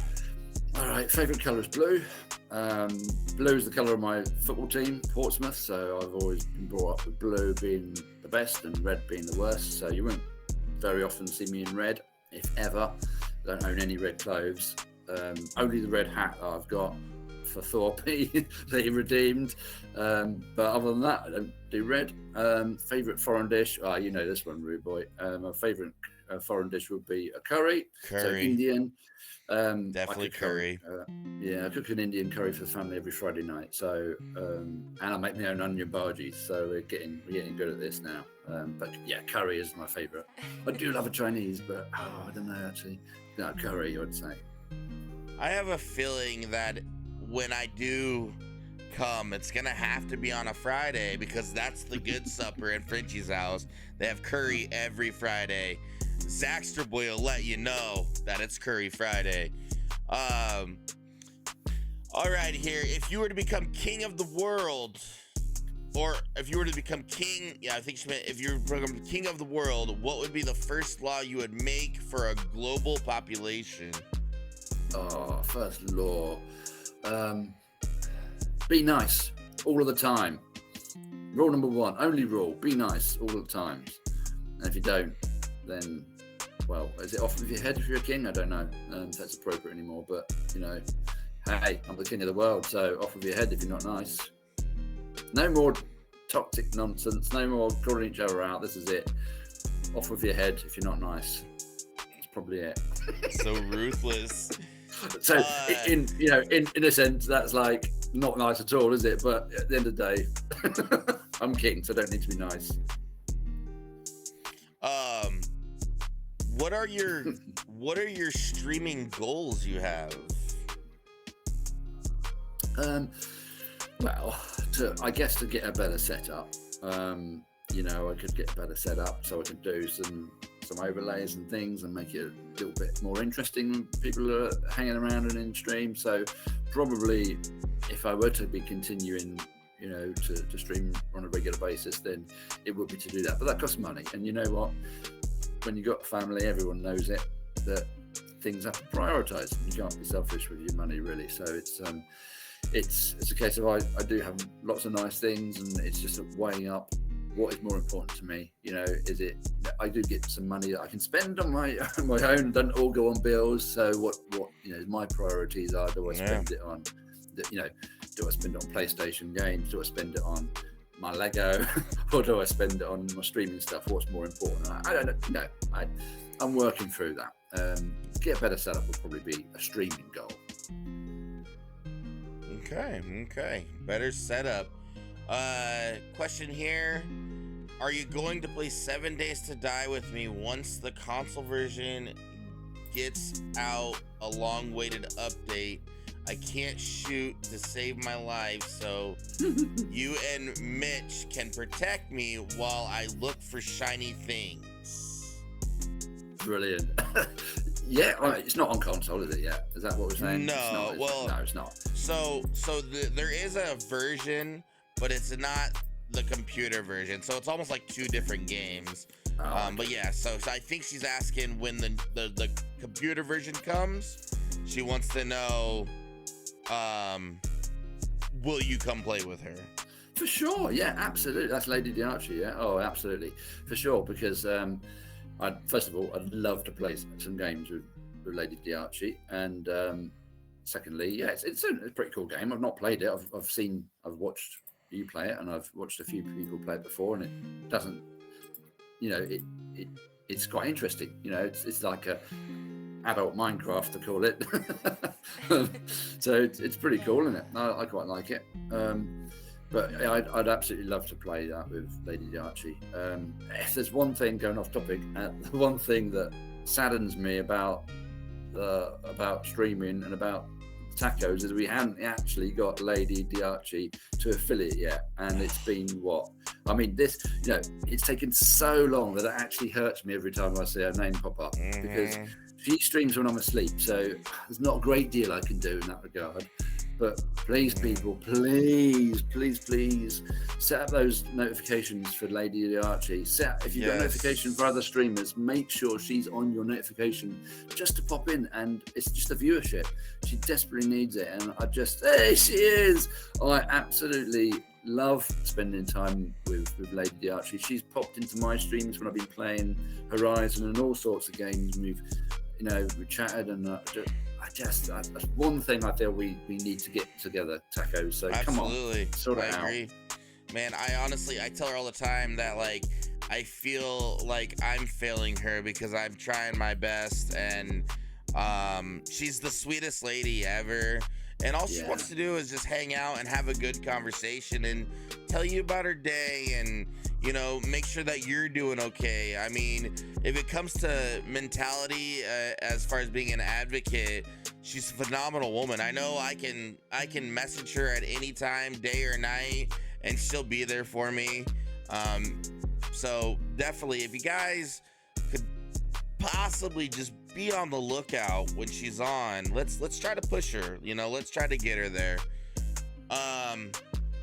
All right, favorite color is blue. Blue is the color of my football team, Portsmouth. So I've always been brought up with blue being the best and red being the worst. So you won't very often see me in red, if ever. I don't own any red clothes. Only the red hat that I've got for Thorpe that he redeemed. But other than that, I don't do red. Favorite foreign dish? Oh, you know this one, Rude Boy. My favorite foreign dish would be a curry. So Indian. Definitely curry. I cook an Indian curry for the family every Friday night. So and I make my own onion bhajis. So we're getting good at this now. But yeah, curry is my favorite. I do love a Chinese, but I don't know actually. No, curry, I would say. I have a feeling that when I do come, it's gonna have to be on a Friday, because that's the good supper at Frenchie's house. They have curry every Friday. Zaxter Boy will let you know that it's Curry Friday. All right, here. If you were to become king of the world, or if you were to become king, I think she meant if you were to become king of the world, what would be the first law you would make for a global population? Oh, first law. Be nice all of the time. Rule number 1, only rule, be nice all the time. And if you don't, then, well, is it off with your head if you're a king? I don't know if that's appropriate anymore, but, hey, I'm the king of the world, so off with your head if you're not nice. No more toxic nonsense, no more calling each other out, this is it. Off with your head if you're not nice. That's probably it. So ruthless. So, in a sense, that's like not nice at all, is it? But at the end of the day, I'm king, so I don't need to be nice. What are your streaming goals you have? Well, I guess to get a better setup. I could get a better setup so I could do some overlays and things and make it a little bit more interesting when people are hanging around and in stream. So probably if I were to be continuing, to stream on a regular basis, then it would be to do that. But that costs money. And you know what? When you've got a family, everyone knows it, that things have to prioritise. You can't be selfish with your money, really. So it's a case of I do have lots of nice things, and it's just weighing up what is more important to me. Is it I do get some money that I can spend on my own, don't all go on bills. So what my priorities are. Do I spend it on do I spend it on PlayStation games? Do I spend it on my Lego, or do I spend it on my streaming stuff? What's more important? I don't know. No, I'm working through that. Get a better setup will probably be a streaming goal. Okay. Better setup. Question here. Are you going to play 7 Days to Die with me once the console version gets out? A long-awaited update. I can't shoot to save my life, so you and Mitch can protect me while I look for shiny things. Brilliant. Yeah, it's not on console, is it yet? Is that what we're saying? No, no, it's not. So there is a version, but it's not the computer version. So it's almost like two different games. Okay. But yeah, so I think she's asking when the computer version comes. She wants to know, will you come play with her? For sure, yeah, absolutely. That's Lady Diarchi, yeah. Oh, absolutely, for sure. Because first of all, I'd love to play some games with Lady Diarchi, and secondly, yeah, it's a pretty cool game. I've not played it. I've watched you play it, and I've watched a few people play it before, and it doesn't, it's quite interesting. It's like a adult Minecraft, to call it. So it's pretty cool, isn't it? I quite like it. But I'd absolutely love to play that with Lady Diarchi. If there's one thing, going off topic, the one thing that saddens me about streaming and about tacos is we haven't actually got Lady Diarchi to affiliate yet, and it's been it's taken so long that it actually hurts me every time I see her name pop up, because she streams when I'm asleep, so there's not a great deal I can do in that regard. But please, people, please set up those notifications for Lady Diarchi. If you've got notification for other streamers, make sure she's on your notification just to pop in, and it's just a viewership. She desperately needs it, and there she is. I absolutely love spending time with Lady Diarchi. She's popped into my streams when I've been playing Horizon and all sorts of games, and we've chatted, and that's one thing I feel we need to get together, Tacos. So absolutely. Come on, sort it out. Agree. Man, I tell her all the time that I feel like I'm failing her because I'm trying my best, and she's the sweetest lady ever. And all she wants to do is just hang out and have a good conversation and tell you about her day, and make sure that you're doing okay. I mean, if it comes to mentality, as far as being an advocate, she's a phenomenal woman. I know I can message her at any time, day or night, and she'll be there for me. So definitely, if you guys could possibly just be on the lookout when she's on, let's try to push her. Let's try to get her there.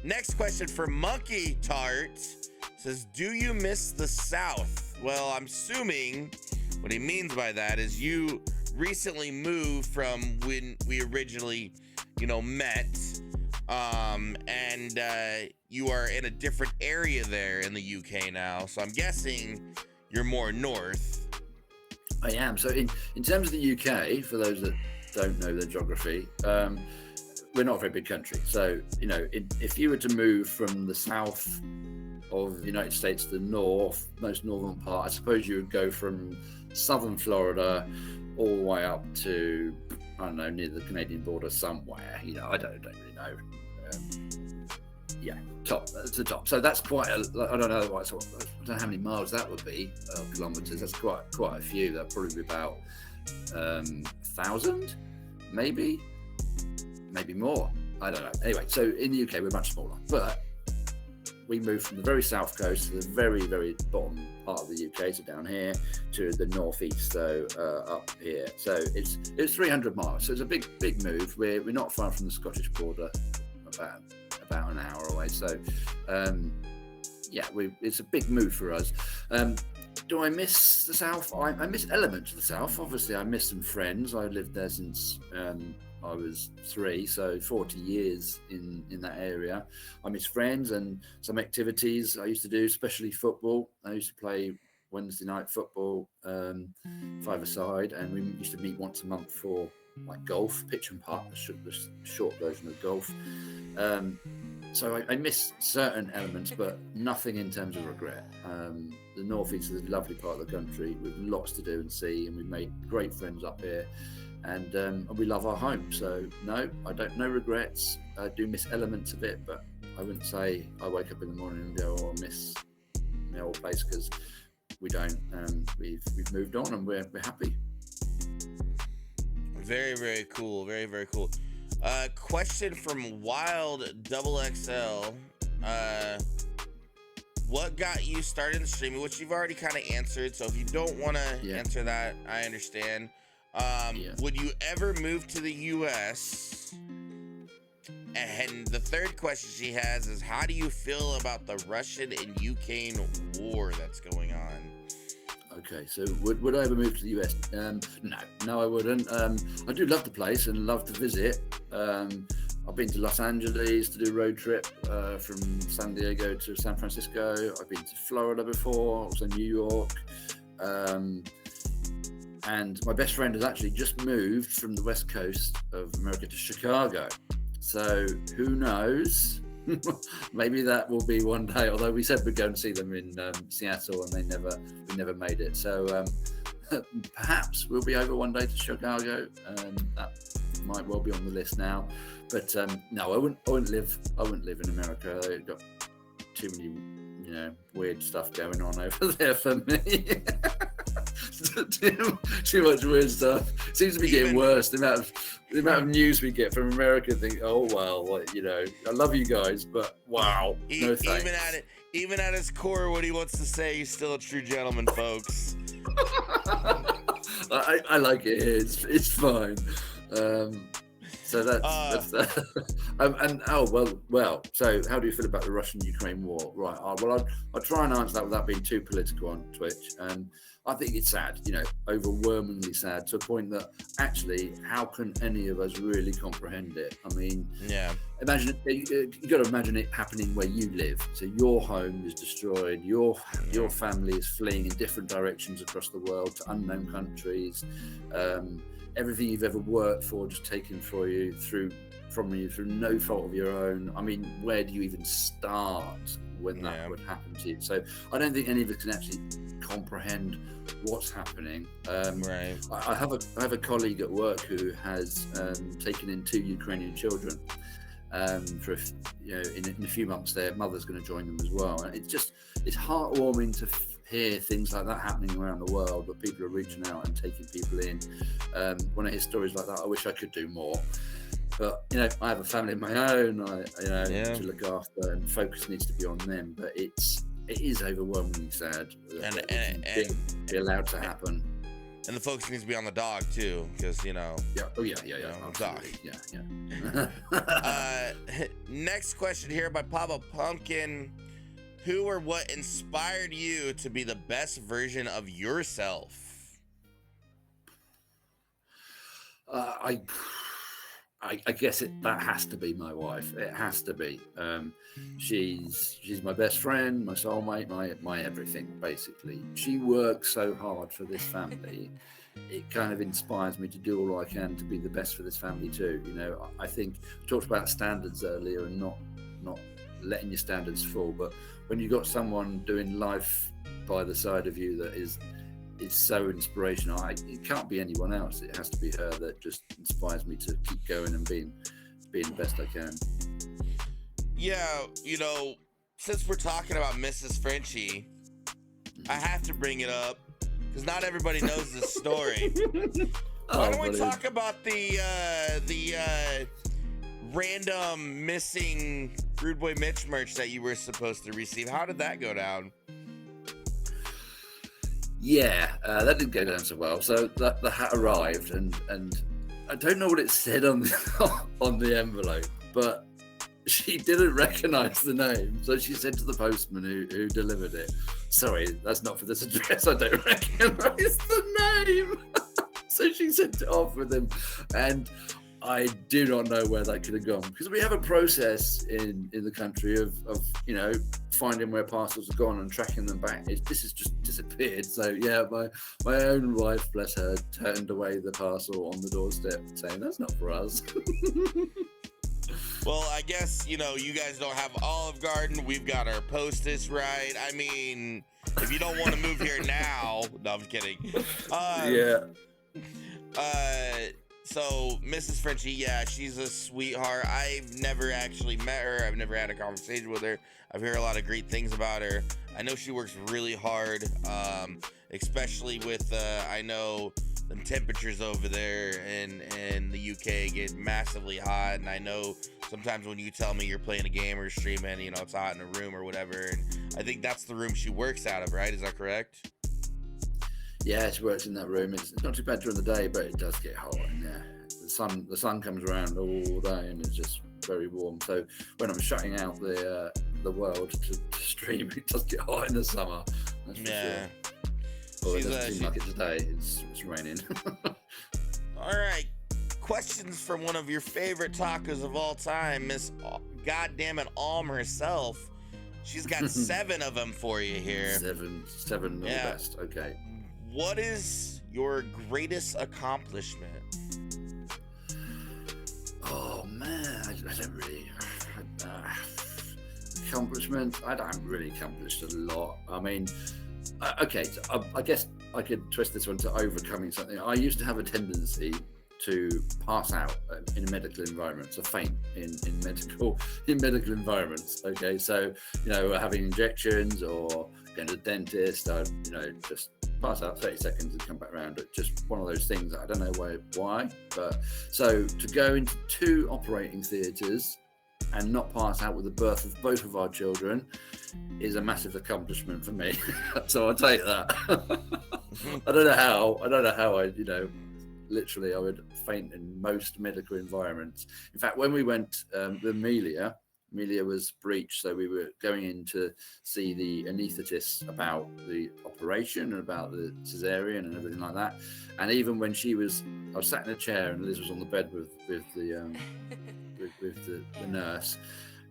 Next question for Monkey Tart says, do you miss the South? Well, I'm assuming what he means by that is you recently moved from when we originally, met, and you are in a different area there in the UK now. So I'm guessing you're more north. I am. So in terms of the UK, for those that don't know the geography, we're not a very big country. So, if you were to move from the south of the United States to the most northern part, I suppose you would go from southern Florida all the way up to, I don't know, near the Canadian border somewhere. I don't really know. To the top. So that's quite I don't know how many miles that would be, kilometers. That's quite a few. That'd probably be about 1,000, maybe more. I don't know. Anyway, so in the UK we're much smaller, but we moved from the very south coast to the very, very bottom part of the UK, so down here, to the northeast, so up here. So it's 300 miles. So it's a big move. We're not far from the Scottish border, about an hour away. So it's a big move for us. Do I miss the South? I miss elements of the South. Obviously, I miss some friends. I lived there since I was 3, so 40 years in that area. I miss friends and some activities I used to do, especially football. I used to play Wednesday night football, 5-a-side, and we used to meet once a month for golf, pitch and putt, the short version of golf. So I miss certain elements, but nothing in terms of regret. The northeast is a lovely part of the country with lots to do and see, and we've made great friends up here, and we love our home. So no, I don't know regrets. I do miss elements of it, but I wouldn't say I wake up in the morning and go, "Oh, I miss my old place," because we don't. We've moved on, and we're happy. Very, very cool. Very, very cool. Question from Wild XXL. What got you started in streaming? Which you've already kind of answered. So if you don't want to answer that, I understand. Would you ever move to the U.S.? And the third question she has is, how do you feel about the Russian and Ukraine war that's going on? Okay, so would I ever move to the US? No, I wouldn't. I do love the place and love to visit. I've been to Los Angeles to do a road trip from San Diego to San Francisco. I've been to Florida before, also New York. And my best friend has actually just moved from the west coast of America to Chicago. So who knows? Maybe that will be one day. Although we said we'd go and see them in Seattle, and we never made it. So perhaps we'll be over one day to Chicago. That might well be on the list now. But no, I wouldn't live in America. They've got too many, weird stuff going on over there for me. too much weird stuff. Seems to be getting worse. The amount of news we get from America. Think, oh well, I love you guys, but wow, no thanks. Even at his core, what he wants to say, he's still a true gentleman, folks. I like it here. It's fine. So that's that. So how do you feel about the Russian-Ukraine war? Right. I'll try and answer that without being too political on Twitch. And I think it's sad, overwhelmingly sad, to a point that actually, how can any of us really comprehend it? I mean, imagine you got to imagine it happening where you live. So your home is destroyed. Your family is fleeing in different directions across the world to unknown countries. Everything you've ever worked for just taken from you through no fault of your own. I mean, where do you even start when that would happen to you? So I don't think any of us can actually comprehend what's happening. Right. I have a colleague at work who has taken in 2 Ukrainian children. For in a few months, their mother's going to join them as well, and it's heartwarming to hear things like that happening around the world, that people are reaching out and taking people in. When I hear stories like that, I wish I could do more. But I have a family of my own, to look after, and focus needs to be on them. But it is overwhelmingly sad and be allowed to happen. And the focus needs to be on the dog too, because dog. Next question here by Papa Pumpkin. Who or what inspired you to be the best version of yourself? I guess that has to be my wife. It has to be. She's my best friend, my soulmate, my everything, basically. She works so hard for this family. It kind of inspires me to do all I can to be the best for this family too. I think I talked about standards earlier and not letting your standards fall, but when you've got someone doing life by the side of you that is so inspirational, it can't be anyone else. It has to be her that just inspires me to keep going and being the best I can. Yeah, since we're talking about Mrs. Frenchie, I have to bring it up because not everybody knows this story. Why don't we talk about the random missing Rude Boy Mitch merch that you were supposed to receive? How did that go down? Yeah, that didn't go down so well. So the hat arrived, and I don't know what it said on the envelope, but she didn't recognise the name. So she said to the postman who delivered it, "Sorry, that's not for this address. I don't recognise the name." So she sent it off with him, and I do not know where that could have gone, because we have a process in the country of finding where parcels have gone and tracking them back. This has just disappeared. So yeah, my own wife, bless her, turned away the parcel on the doorstep saying that's not for us. Well, I guess, you guys don't have Olive Garden. We've got our Posters, right? I mean, if you don't want to move here now, no, I'm kidding. Yeah. So Mrs. Frenchie, yeah, she's a sweetheart. I've never actually met her. I've never had a conversation with her. I've heard a lot of great things about her. I know she works really hard, especially with, I know the temperatures over there in the UK get massively hot, and I know sometimes when you tell me you're playing a game or streaming, it's hot in a room or whatever, and I think that's the room she works out of, right? Is that correct? Yeah, she works in that room. It's not too bad during the day, but it does get hot in there. The sun comes around all day, and it's just very warm. So when I'm shutting out the world to stream, it does get hot in the summer. That's for sure. Well, it doesn't seem like it today. It's raining. All right. Questions from one of your favorite tacos of all time, Miss Goddammit Alm herself. She's got 7 of them for you here. Seven, the best. Okay. What is your greatest accomplishment? Oh man, I don't really accomplishment. I haven't really accomplished a lot. I mean, okay, so I guess I could twist this one to overcoming something. I used to have a tendency to pass out in a medical environment, so faint in medical environments. Okay, so having injections or going to the dentist, I'd just pass out 30 seconds and come back around. It's just one of those things that I don't know why. But so to go into 2 operating theatres and not pass out with the birth of both of our children is a massive accomplishment for me. So I'll take that. I don't know how I, literally I would faint in most medical environments. In fact, when we went, the Amelia was breached, so we were going in to see the anaesthetist about the operation and about the cesarean and everything like that. And even when I was sat in a chair and Liz was on the bed with the nurse,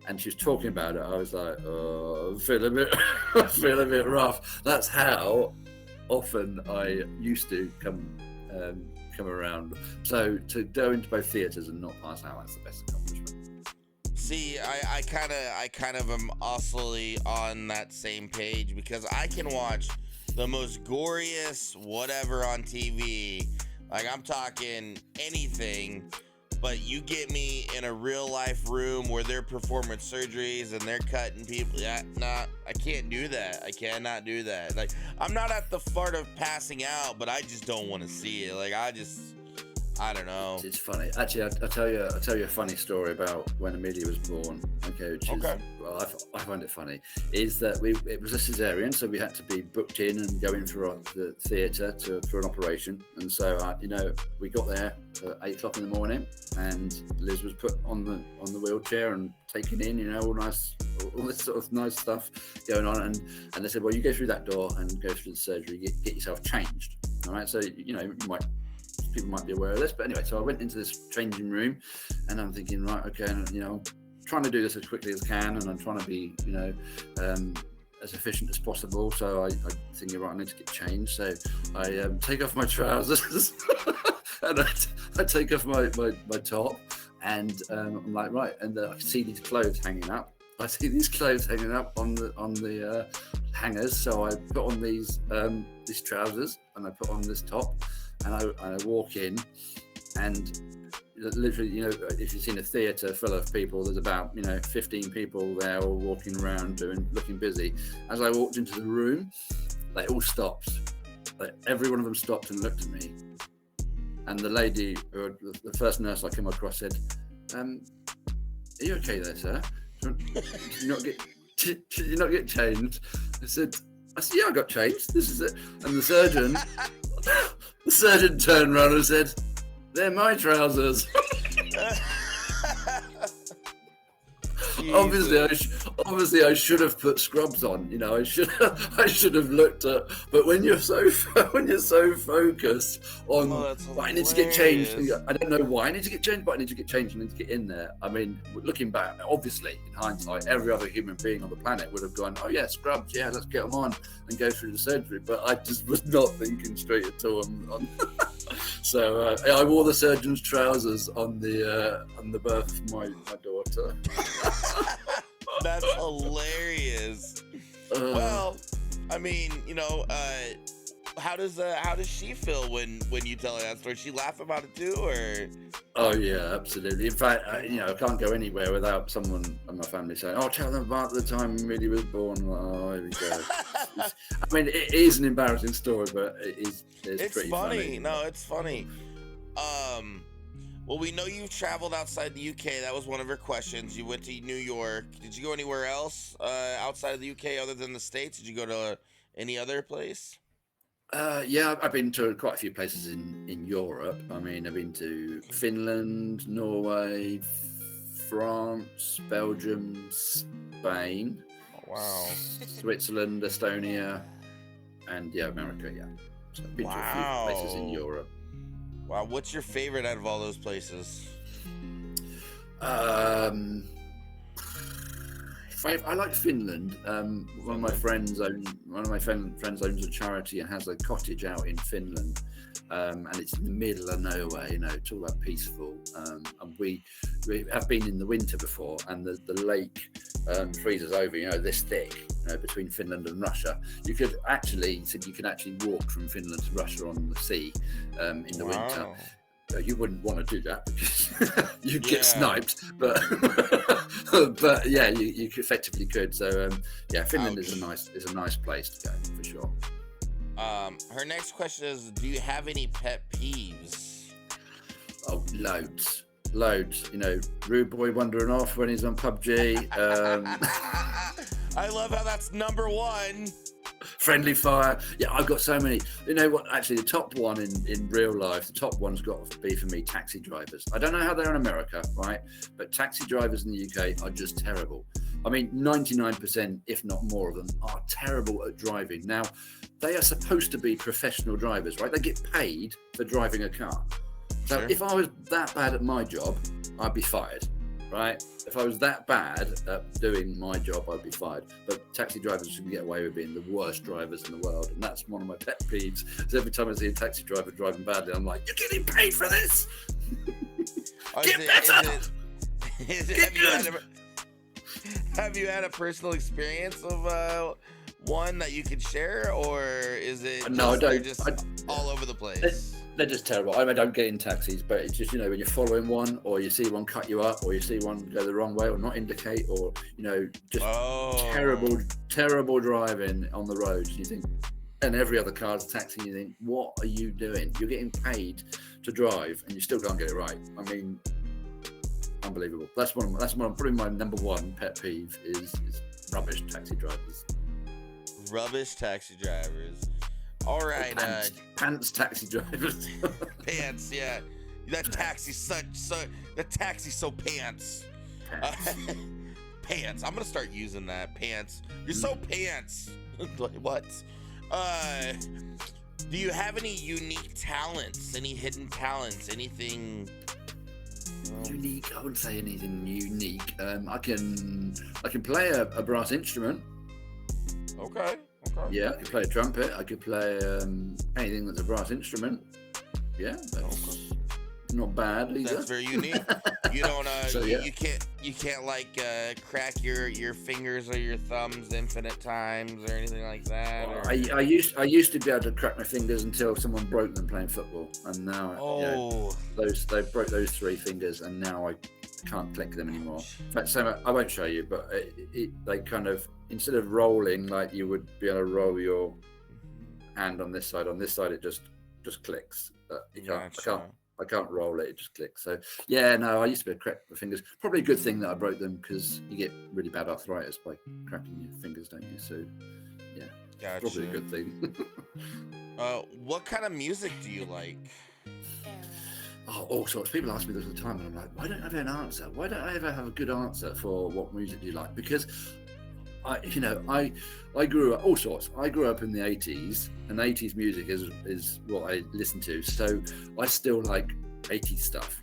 and she was talking about it, I was like, oh, I feel a bit rough. That's how often I used to come around. So to go into both theatres and not pass out, that's the best accomplishment. See, I kind of am also on that same page, because I can watch the most goriest whatever on TV, like I'm talking anything, but you get me in a real life room where they're performing surgeries and they're cutting people. I can't do that. I cannot do that. Like, I'm not at the part of passing out, but I just don't want to see it. Like, I don't know. It's funny. Actually, I'll tell you a funny story about when Amelia was born. Okay, which is, well, I find it funny. Is that it was a cesarean, so we had to be booked in and go in for the theatre for an operation. And so, we got there at 8 o'clock in the morning, and Liz was put on the wheelchair and taken in. All this sort of nice stuff going on. And they said, well, you go through that door and go through the surgery, get yourself changed. All right, so people might be aware of this, but anyway, so I went into this changing room, and I'm thinking, right, okay, and I'm trying to do this as quickly as I can, and I'm trying to be, as efficient as possible. So I think, right, I need to get changed. So I take off my trousers and I take off my top, and I'm like, right, and I can see these clothes hanging up. I see these clothes hanging up on the hangers. So I put on these trousers, and I put on this top. And I walk in, and literally, if you've seen a theatre full of people, there's about 15 people there all walking around looking busy. As I walked into the room, they all stopped. Like, every one of them stopped and looked at me. And the lady, the first nurse I came across, said, "Are you okay there, sir? Did you not get changed?" I said, "Yeah, I got changed. This is it." And the surgeon turned around and said, "They're my trousers." Obviously, I should have put scrubs on. I should have looked at. But when you're so focused on, I need to get changed. I don't know why I need to get changed, but I need to get changed. I need to get in there. I mean, looking back, obviously, in hindsight, every other human being on the planet would have gone, "Oh yeah, scrubs. Yeah, let's get them on and go through the surgery." But I just was not thinking straight at all. So I wore the surgeon's trousers on the birth of my daughter. That's hilarious. Well, I mean, how does she feel when you tell her that story? She laugh about it too, or? Oh yeah, absolutely. In fact, I can't go anywhere without someone in my family saying, "Oh, tell them about the time Millie was born." Oh, here we go. I mean, it is an embarrassing story, but it's pretty funny. No, it's funny. Well, we know you've traveled outside the UK. That was one of her questions. You went to New York. Did you go anywhere else outside of the UK other than the States? Did you go to any other place? Yeah, I've been to quite a few places in Europe. I mean, I've been to Finland, Norway, France, Belgium, Spain. Oh, wow. Switzerland, Estonia, and America. Yeah, so I've been to a few places in Europe. Wow, what's your favorite out of all those places? I like Finland. One of my friends owns a charity and has a cottage out in Finland, and it's in the middle of nowhere. It's all that peaceful. And we have been in the winter before, and the lake freezes over. This thick. Between Finland and Russia, you could actually walk from Finland to Russia on the sea in the winter. You wouldn't want to do that because you'd get sniped, but yeah, you effectively could. So Finland is a nice place to go for sure. Her next question is: do you have any pet peeves? Oh, loads. Rude boy wandering off when he's on PUBG. I love how that's number one. Friendly fire. Yeah, I've got so many. You know what? Actually, the top one in real life, the top one's got to be for me taxi drivers. I don't know how they're in America, right? But taxi drivers in the UK are just terrible. I mean, 99%, if not more of them, are terrible at driving. Now, they are supposed to be professional drivers, right? They get paid for driving a car. So if I was that bad at my job, I'd be fired, right? If I was that bad at doing my job, I'd be fired. But taxi drivers should get away with being the worst drivers in the world, and that's one of my pet peeves. So every time I see a taxi driver driving badly, I'm like, "You're getting paid for this. Get better. Get good." Have you had a personal experience of one that you could share, or is it? No, I don't. They're just all over the place. They're just terrible. I don't get in taxis, but it's just, when you're following one, or you see one cut you up, or you see one go the wrong way, or not indicate, or, just terrible driving on the roads. You think, and every other car's a taxi, you think, what are you doing? You're getting paid to drive, and you still can't get it right. I mean, unbelievable. That's probably my number one pet peeve is rubbish taxi drivers. Rubbish taxi drivers. All right, pants taxi drivers. Pants, yeah. That taxi's so pants. Pants. I'm gonna start using that. Pants. You're so pants. What? Do you have any unique talents? Any hidden talents? Anything? Unique? I wouldn't say anything unique. I can play a brass instrument. Okay. Yeah, I could play a trumpet. I could play anything that's a brass instrument. Yeah, that's not bad either. That's very unique. You don't. You can't like crack your fingers or your thumbs infinite times or anything like that. I used to be able to crack my fingers until someone broke them playing football, and now they broke those 3 fingers, and now I can't click them anymore. In fact, I won't show you, but they kind of, instead of rolling like you would be able to roll your hand on this side it just clicks. I can't roll it just clicks. So I used to be able to crack my fingers. Probably a good thing that I broke them, because you get really bad arthritis by cracking your fingers, don't you? So gotcha. Probably a good thing. What kind of music do you like? Oh, all sorts. People ask me this all the time, and I'm like, why don't I have an answer? Why don't I ever have a good answer for what music do you like? Because I grew up all sorts. I grew up in the 80s, and 80s music is what I listen to. So I still like 80s stuff,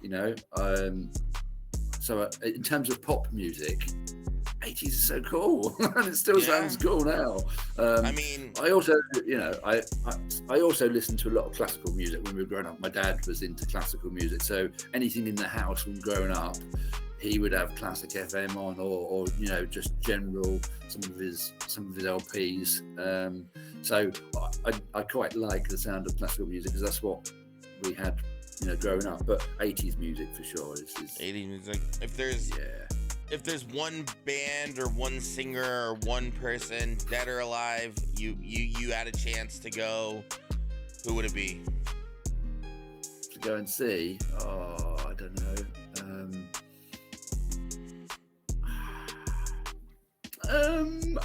So in terms of pop music, 80s is so cool, and it still sounds cool now. I mean, I also, I also listened to a lot of classical music when we were growing up. My dad was into classical music, so anything in the house when growing up, he would have classic FM on, or just general some of his LPs. So I quite like the sound of classical music because that's what we had, growing up. But 80s music for sure is 80s music. If there's one band or one singer or one person, dead or alive, you had a chance to go, who would it be? To go and see? Oh, I don't know.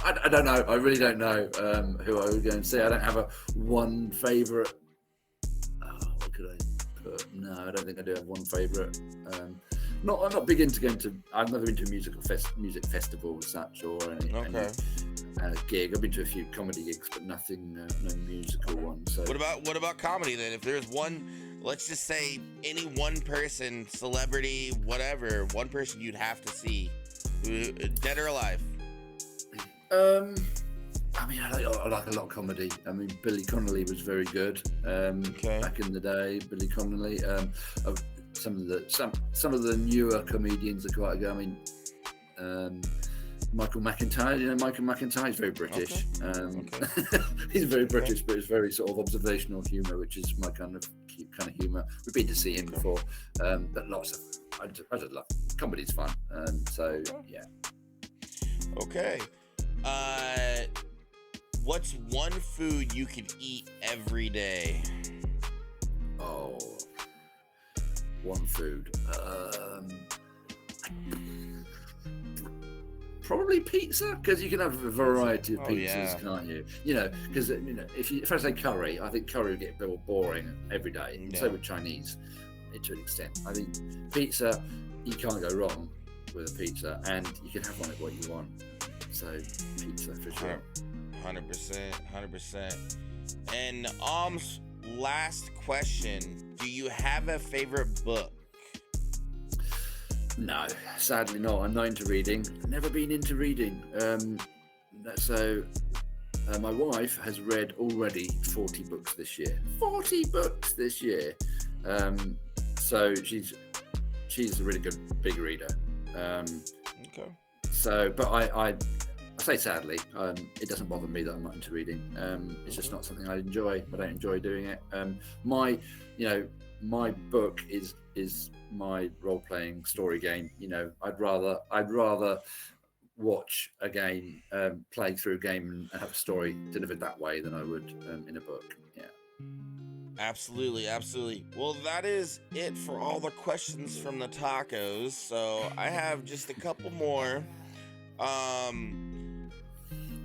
I don't know. I really don't know who I would go and see. I don't have one favourite. What could I put? No, I don't think I do have one favourite. I'm not big into going to. I've never been to a music festival as such, or any gig. I've been to a few comedy gigs, but nothing, no musical ones. So. What about comedy then? If there's one, let's just say any one person, celebrity, whatever, one person you'd have to see, dead or alive. I mean, I like a lot of comedy. I mean, Billy Connolly was very good back in the day. Billy Connolly. Some of the newer comedians are quite good. I mean, Michael McIntyre. Michael McIntyre is very British. He's very British, but it's very sort of observational humour, which is my kind of humour. We've been to see him before, but lots of. I just love comedy's fun. So yeah. Okay. What's one food you could eat every day? Oh, one food. Probably pizza, because you can have a variety of pizzas, can't you? Because if I say curry, I think curry would get a bit boring every day. And so would Chinese, to an extent. I think pizza, you can't go wrong with a pizza, and you can have on it what you want. So pizza for sure. 100%. And last question: do you have a favorite book? No, sadly not. I'm not into reading. Never been into reading. So my wife has read already 40 books this year. 40 books this year. So she's a really good big reader. Okay. So, but I say sadly, it doesn't bother me that I'm not into reading. It's just not something I enjoy. I don't enjoy doing it. My book is my role-playing story game. I'd rather watch a game, play through a game, and have a story delivered that way than I would in a book. Yeah. Absolutely. Well, that is it for all the questions from the tacos. So I have just a couple more.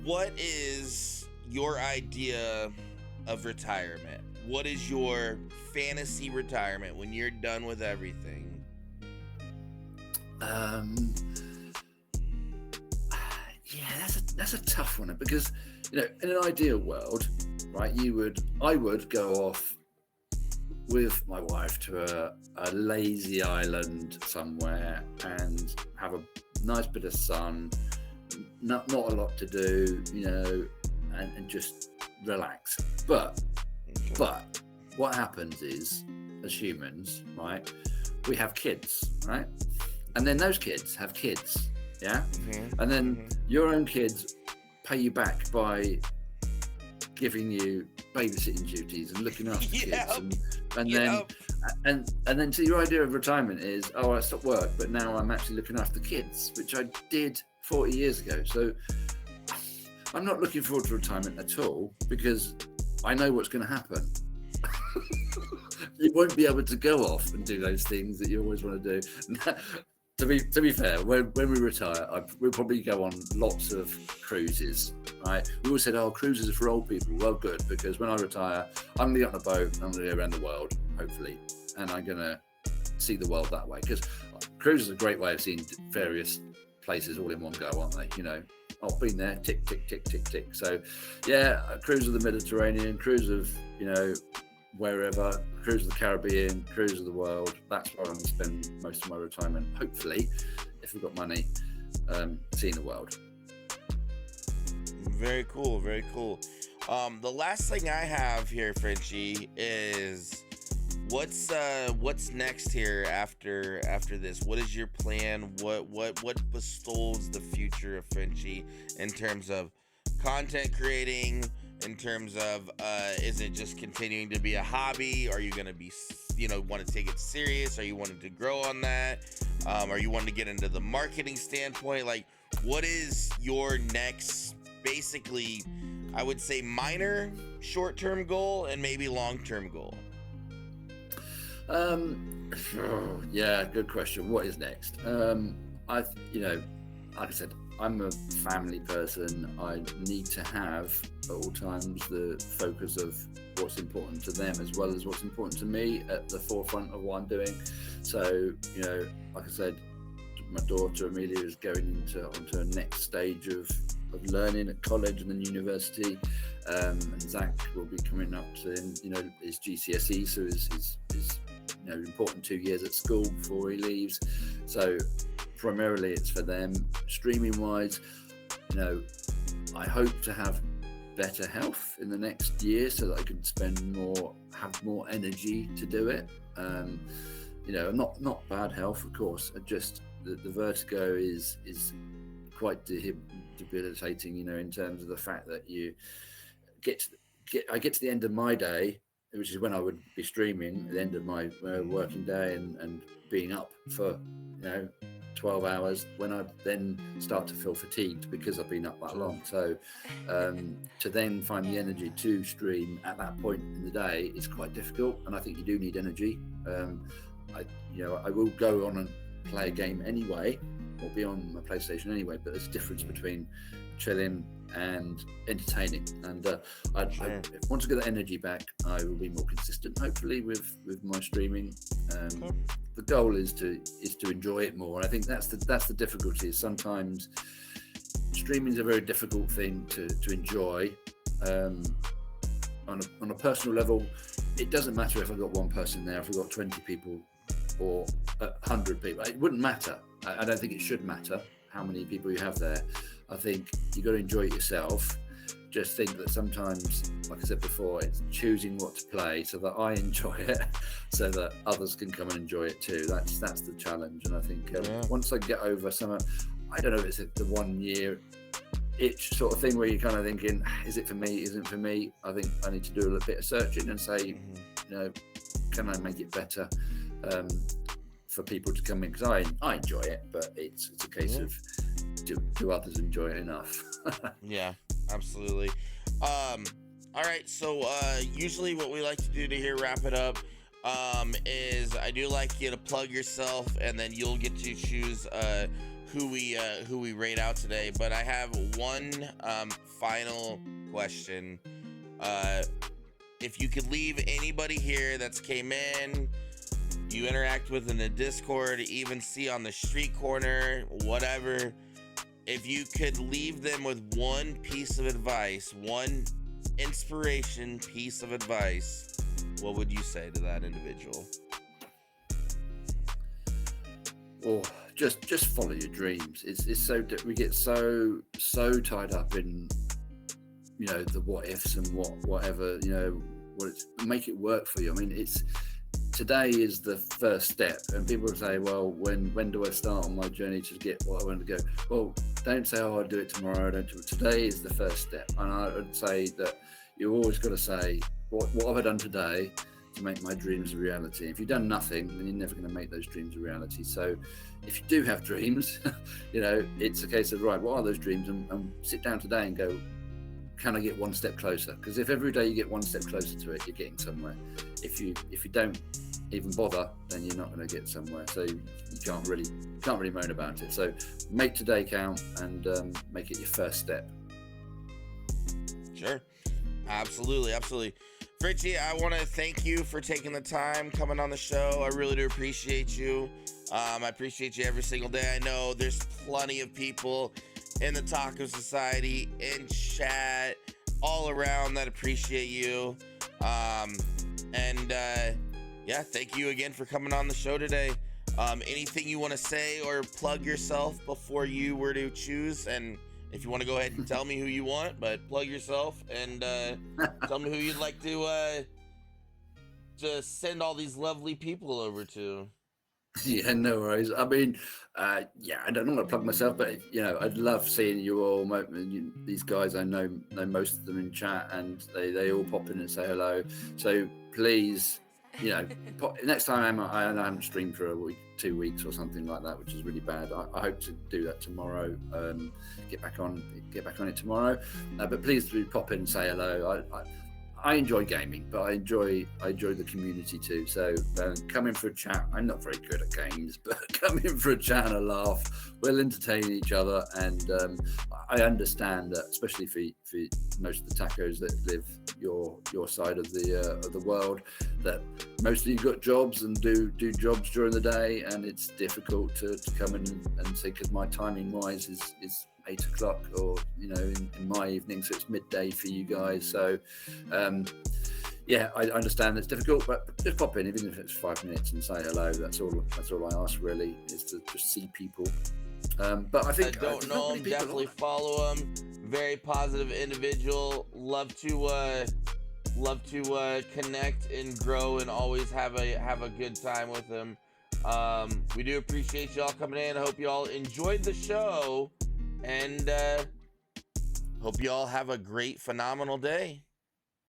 What is your idea of retirement? What is your fantasy retirement when you're done with everything? That's a tough one, because in an ideal world, right, I would go off with my wife to a lazy island somewhere and have a nice bit of sun, not a lot to do, and just relax. But what happens is, as humans, right, we have kids, right? And then those kids have kids, yeah? Mm-hmm. And then your own kids pay you back by giving you babysitting duties and looking after kids. And then so your idea of retirement is, I stopped work, but now I'm actually looking after kids, which I did 40 years ago. So I'm not looking forward to retirement at all, because I know what's going to happen. You won't be able to go off and do those things that you always want to do. To be fair, when we retire, we'll probably go on lots of cruises, right? We always said, cruises are for old people. Well, good, because when I retire, I'm going to get on a boat and I'm going to go around the world, hopefully, and I'm going to see the world that way. Because cruises are a great way of seeing various places all in one go, aren't they? I've been there, tick, tick, tick, tick, tick. So, yeah, a cruise of the Mediterranean, cruise of, wherever, cruise of the Caribbean, cruise of the world. That's where I'm going to spend most of my retirement, hopefully, if we've got money. seeing the world. Very cool, very cool. The last thing I have here, Frenchie, is what's next here after this? What is your plan? What bestows the future of Frenchie in terms of content creating? In terms of is it just continuing to be a hobby? Are you gonna be want to take it serious? Are you wanting to grow on that? Are you wanting to get into the marketing standpoint? Like, what is your next, basically, I would say, minor short-term goal and maybe long-term goal? Yeah, good question. What is next? Like I said, I'm a family person. I need to have at all times the focus of what's important to them as well as what's important to me at the forefront of what I'm doing. So, like I said, my daughter Amelia is going onto a next stage of learning at college and then university, and Zach will be coming up to his GCSE, so his important 2 years at school before he leaves. So primarily it's for them. Streaming wise, I hope to have better health in the next year so that I can have more energy to do it. Not bad health, of course. Just the vertigo is quite debilitating, in terms of the fact that you I get to the end of my day, which is when I would be streaming, at the end of my working day and being up for 12 hours, when I then start to feel fatigued because I've been up that long. So to then find the energy to stream at that point in the day is quite difficult, and I think you do need energy. I will go on and play a game anyway, or be on my PlayStation anyway, but there's a difference between chilling and entertaining, and once I get that energy back, I will be more consistent, hopefully, with my streaming. The goal is to enjoy it more, and I think that's the difficulty. Is sometimes streaming is a very difficult thing to enjoy. On a personal level, it doesn't matter if I've got one person there, if I've got 20 people or 100 people. It wouldn't matter. I don't think it should matter how many people you have there. I think you've got to enjoy it yourself. Just think that sometimes, like I said before, it's choosing what to play so that I enjoy it, so that others can come and enjoy it too. That's the challenge. And I think once I get over some, I don't know if it's the 1 year itch sort of thing where you're kind of thinking, is it for me? Isn't it for me? I think I need to do a little bit of searching and say, can I make it better for people to come in? Because I enjoy it, but it's a case of do others enjoy it enough? Yeah, absolutely. All right, so usually what we like to do to here wrap it up is I do like you to plug yourself, and then you'll get to choose who we rate out today. But I have one final question. If you could leave anybody here that's came in, you interact with in the Discord, even see on the street corner, whatever, if you could leave them with one piece of advice, one inspiration piece of advice, what would you say to that individual? Or just follow your dreams. It's so we get so tied up in the what ifs and whatever, make it work for you. I mean, today is the first step, and people say, well, when do I start on my journey to get what I want to go? Well, don't say, I'll do it tomorrow. Don't do it. Today is the first step, and I would say that you've always got to say, what have I done today to make my dreams a reality? If you've done nothing, then you're never going to make those dreams a reality. So if you do have dreams, it's a case of, right, what are those dreams? And sit down today and go, can I get one step closer? Because if every day you get one step closer to it, you're getting somewhere. If you don't even bother, then you're not going to get somewhere. So you can't really moan about it. So make today count and make it your first step. Sure, absolutely. Fritchie, I want to thank you for taking the time coming on the show. I really do appreciate you. I appreciate you every single day. I know there's plenty of people in the Taco Society, in chat, all around that appreciate you. Thank you again for coming on the show today. Anything you want to say or plug yourself before you were to choose? And if you want to go ahead and tell me who you want, but plug yourself and tell me who you'd like to just send all these lovely people over to. Yeah, no worries. I mean, yeah, I don't want to plug myself, but I'd love seeing you all. These guys, I know most of them in chat, and they all pop in and say hello. So please, next time I haven't streamed for a week, 2 weeks or something like that, which is really bad. I hope to do that tomorrow. Get back on it tomorrow. But please do pop in and say hello. I enjoy gaming, but I enjoy the community too. So come in for a chat. I'm not very good at games, but come in for a chat and a laugh. We'll entertain each other, and I understand that, especially for most of the tacos that live your side of the world, that most of you got jobs and do jobs during the day, and it's difficult to come in and say, because my timing wise is 8 o'clock, or in my evening, so it's midday for you guys. So yeah, I understand it's difficult, but just pop in, even if it's 5 minutes, and say hello. That's all I ask, really, is to just see people. But I think I don't know him. Definitely follow him. Very positive individual. Love to connect and grow, and always have a good time with him. We do appreciate y'all coming in. I hope you all enjoyed the show, and hope you all have a great, phenomenal day.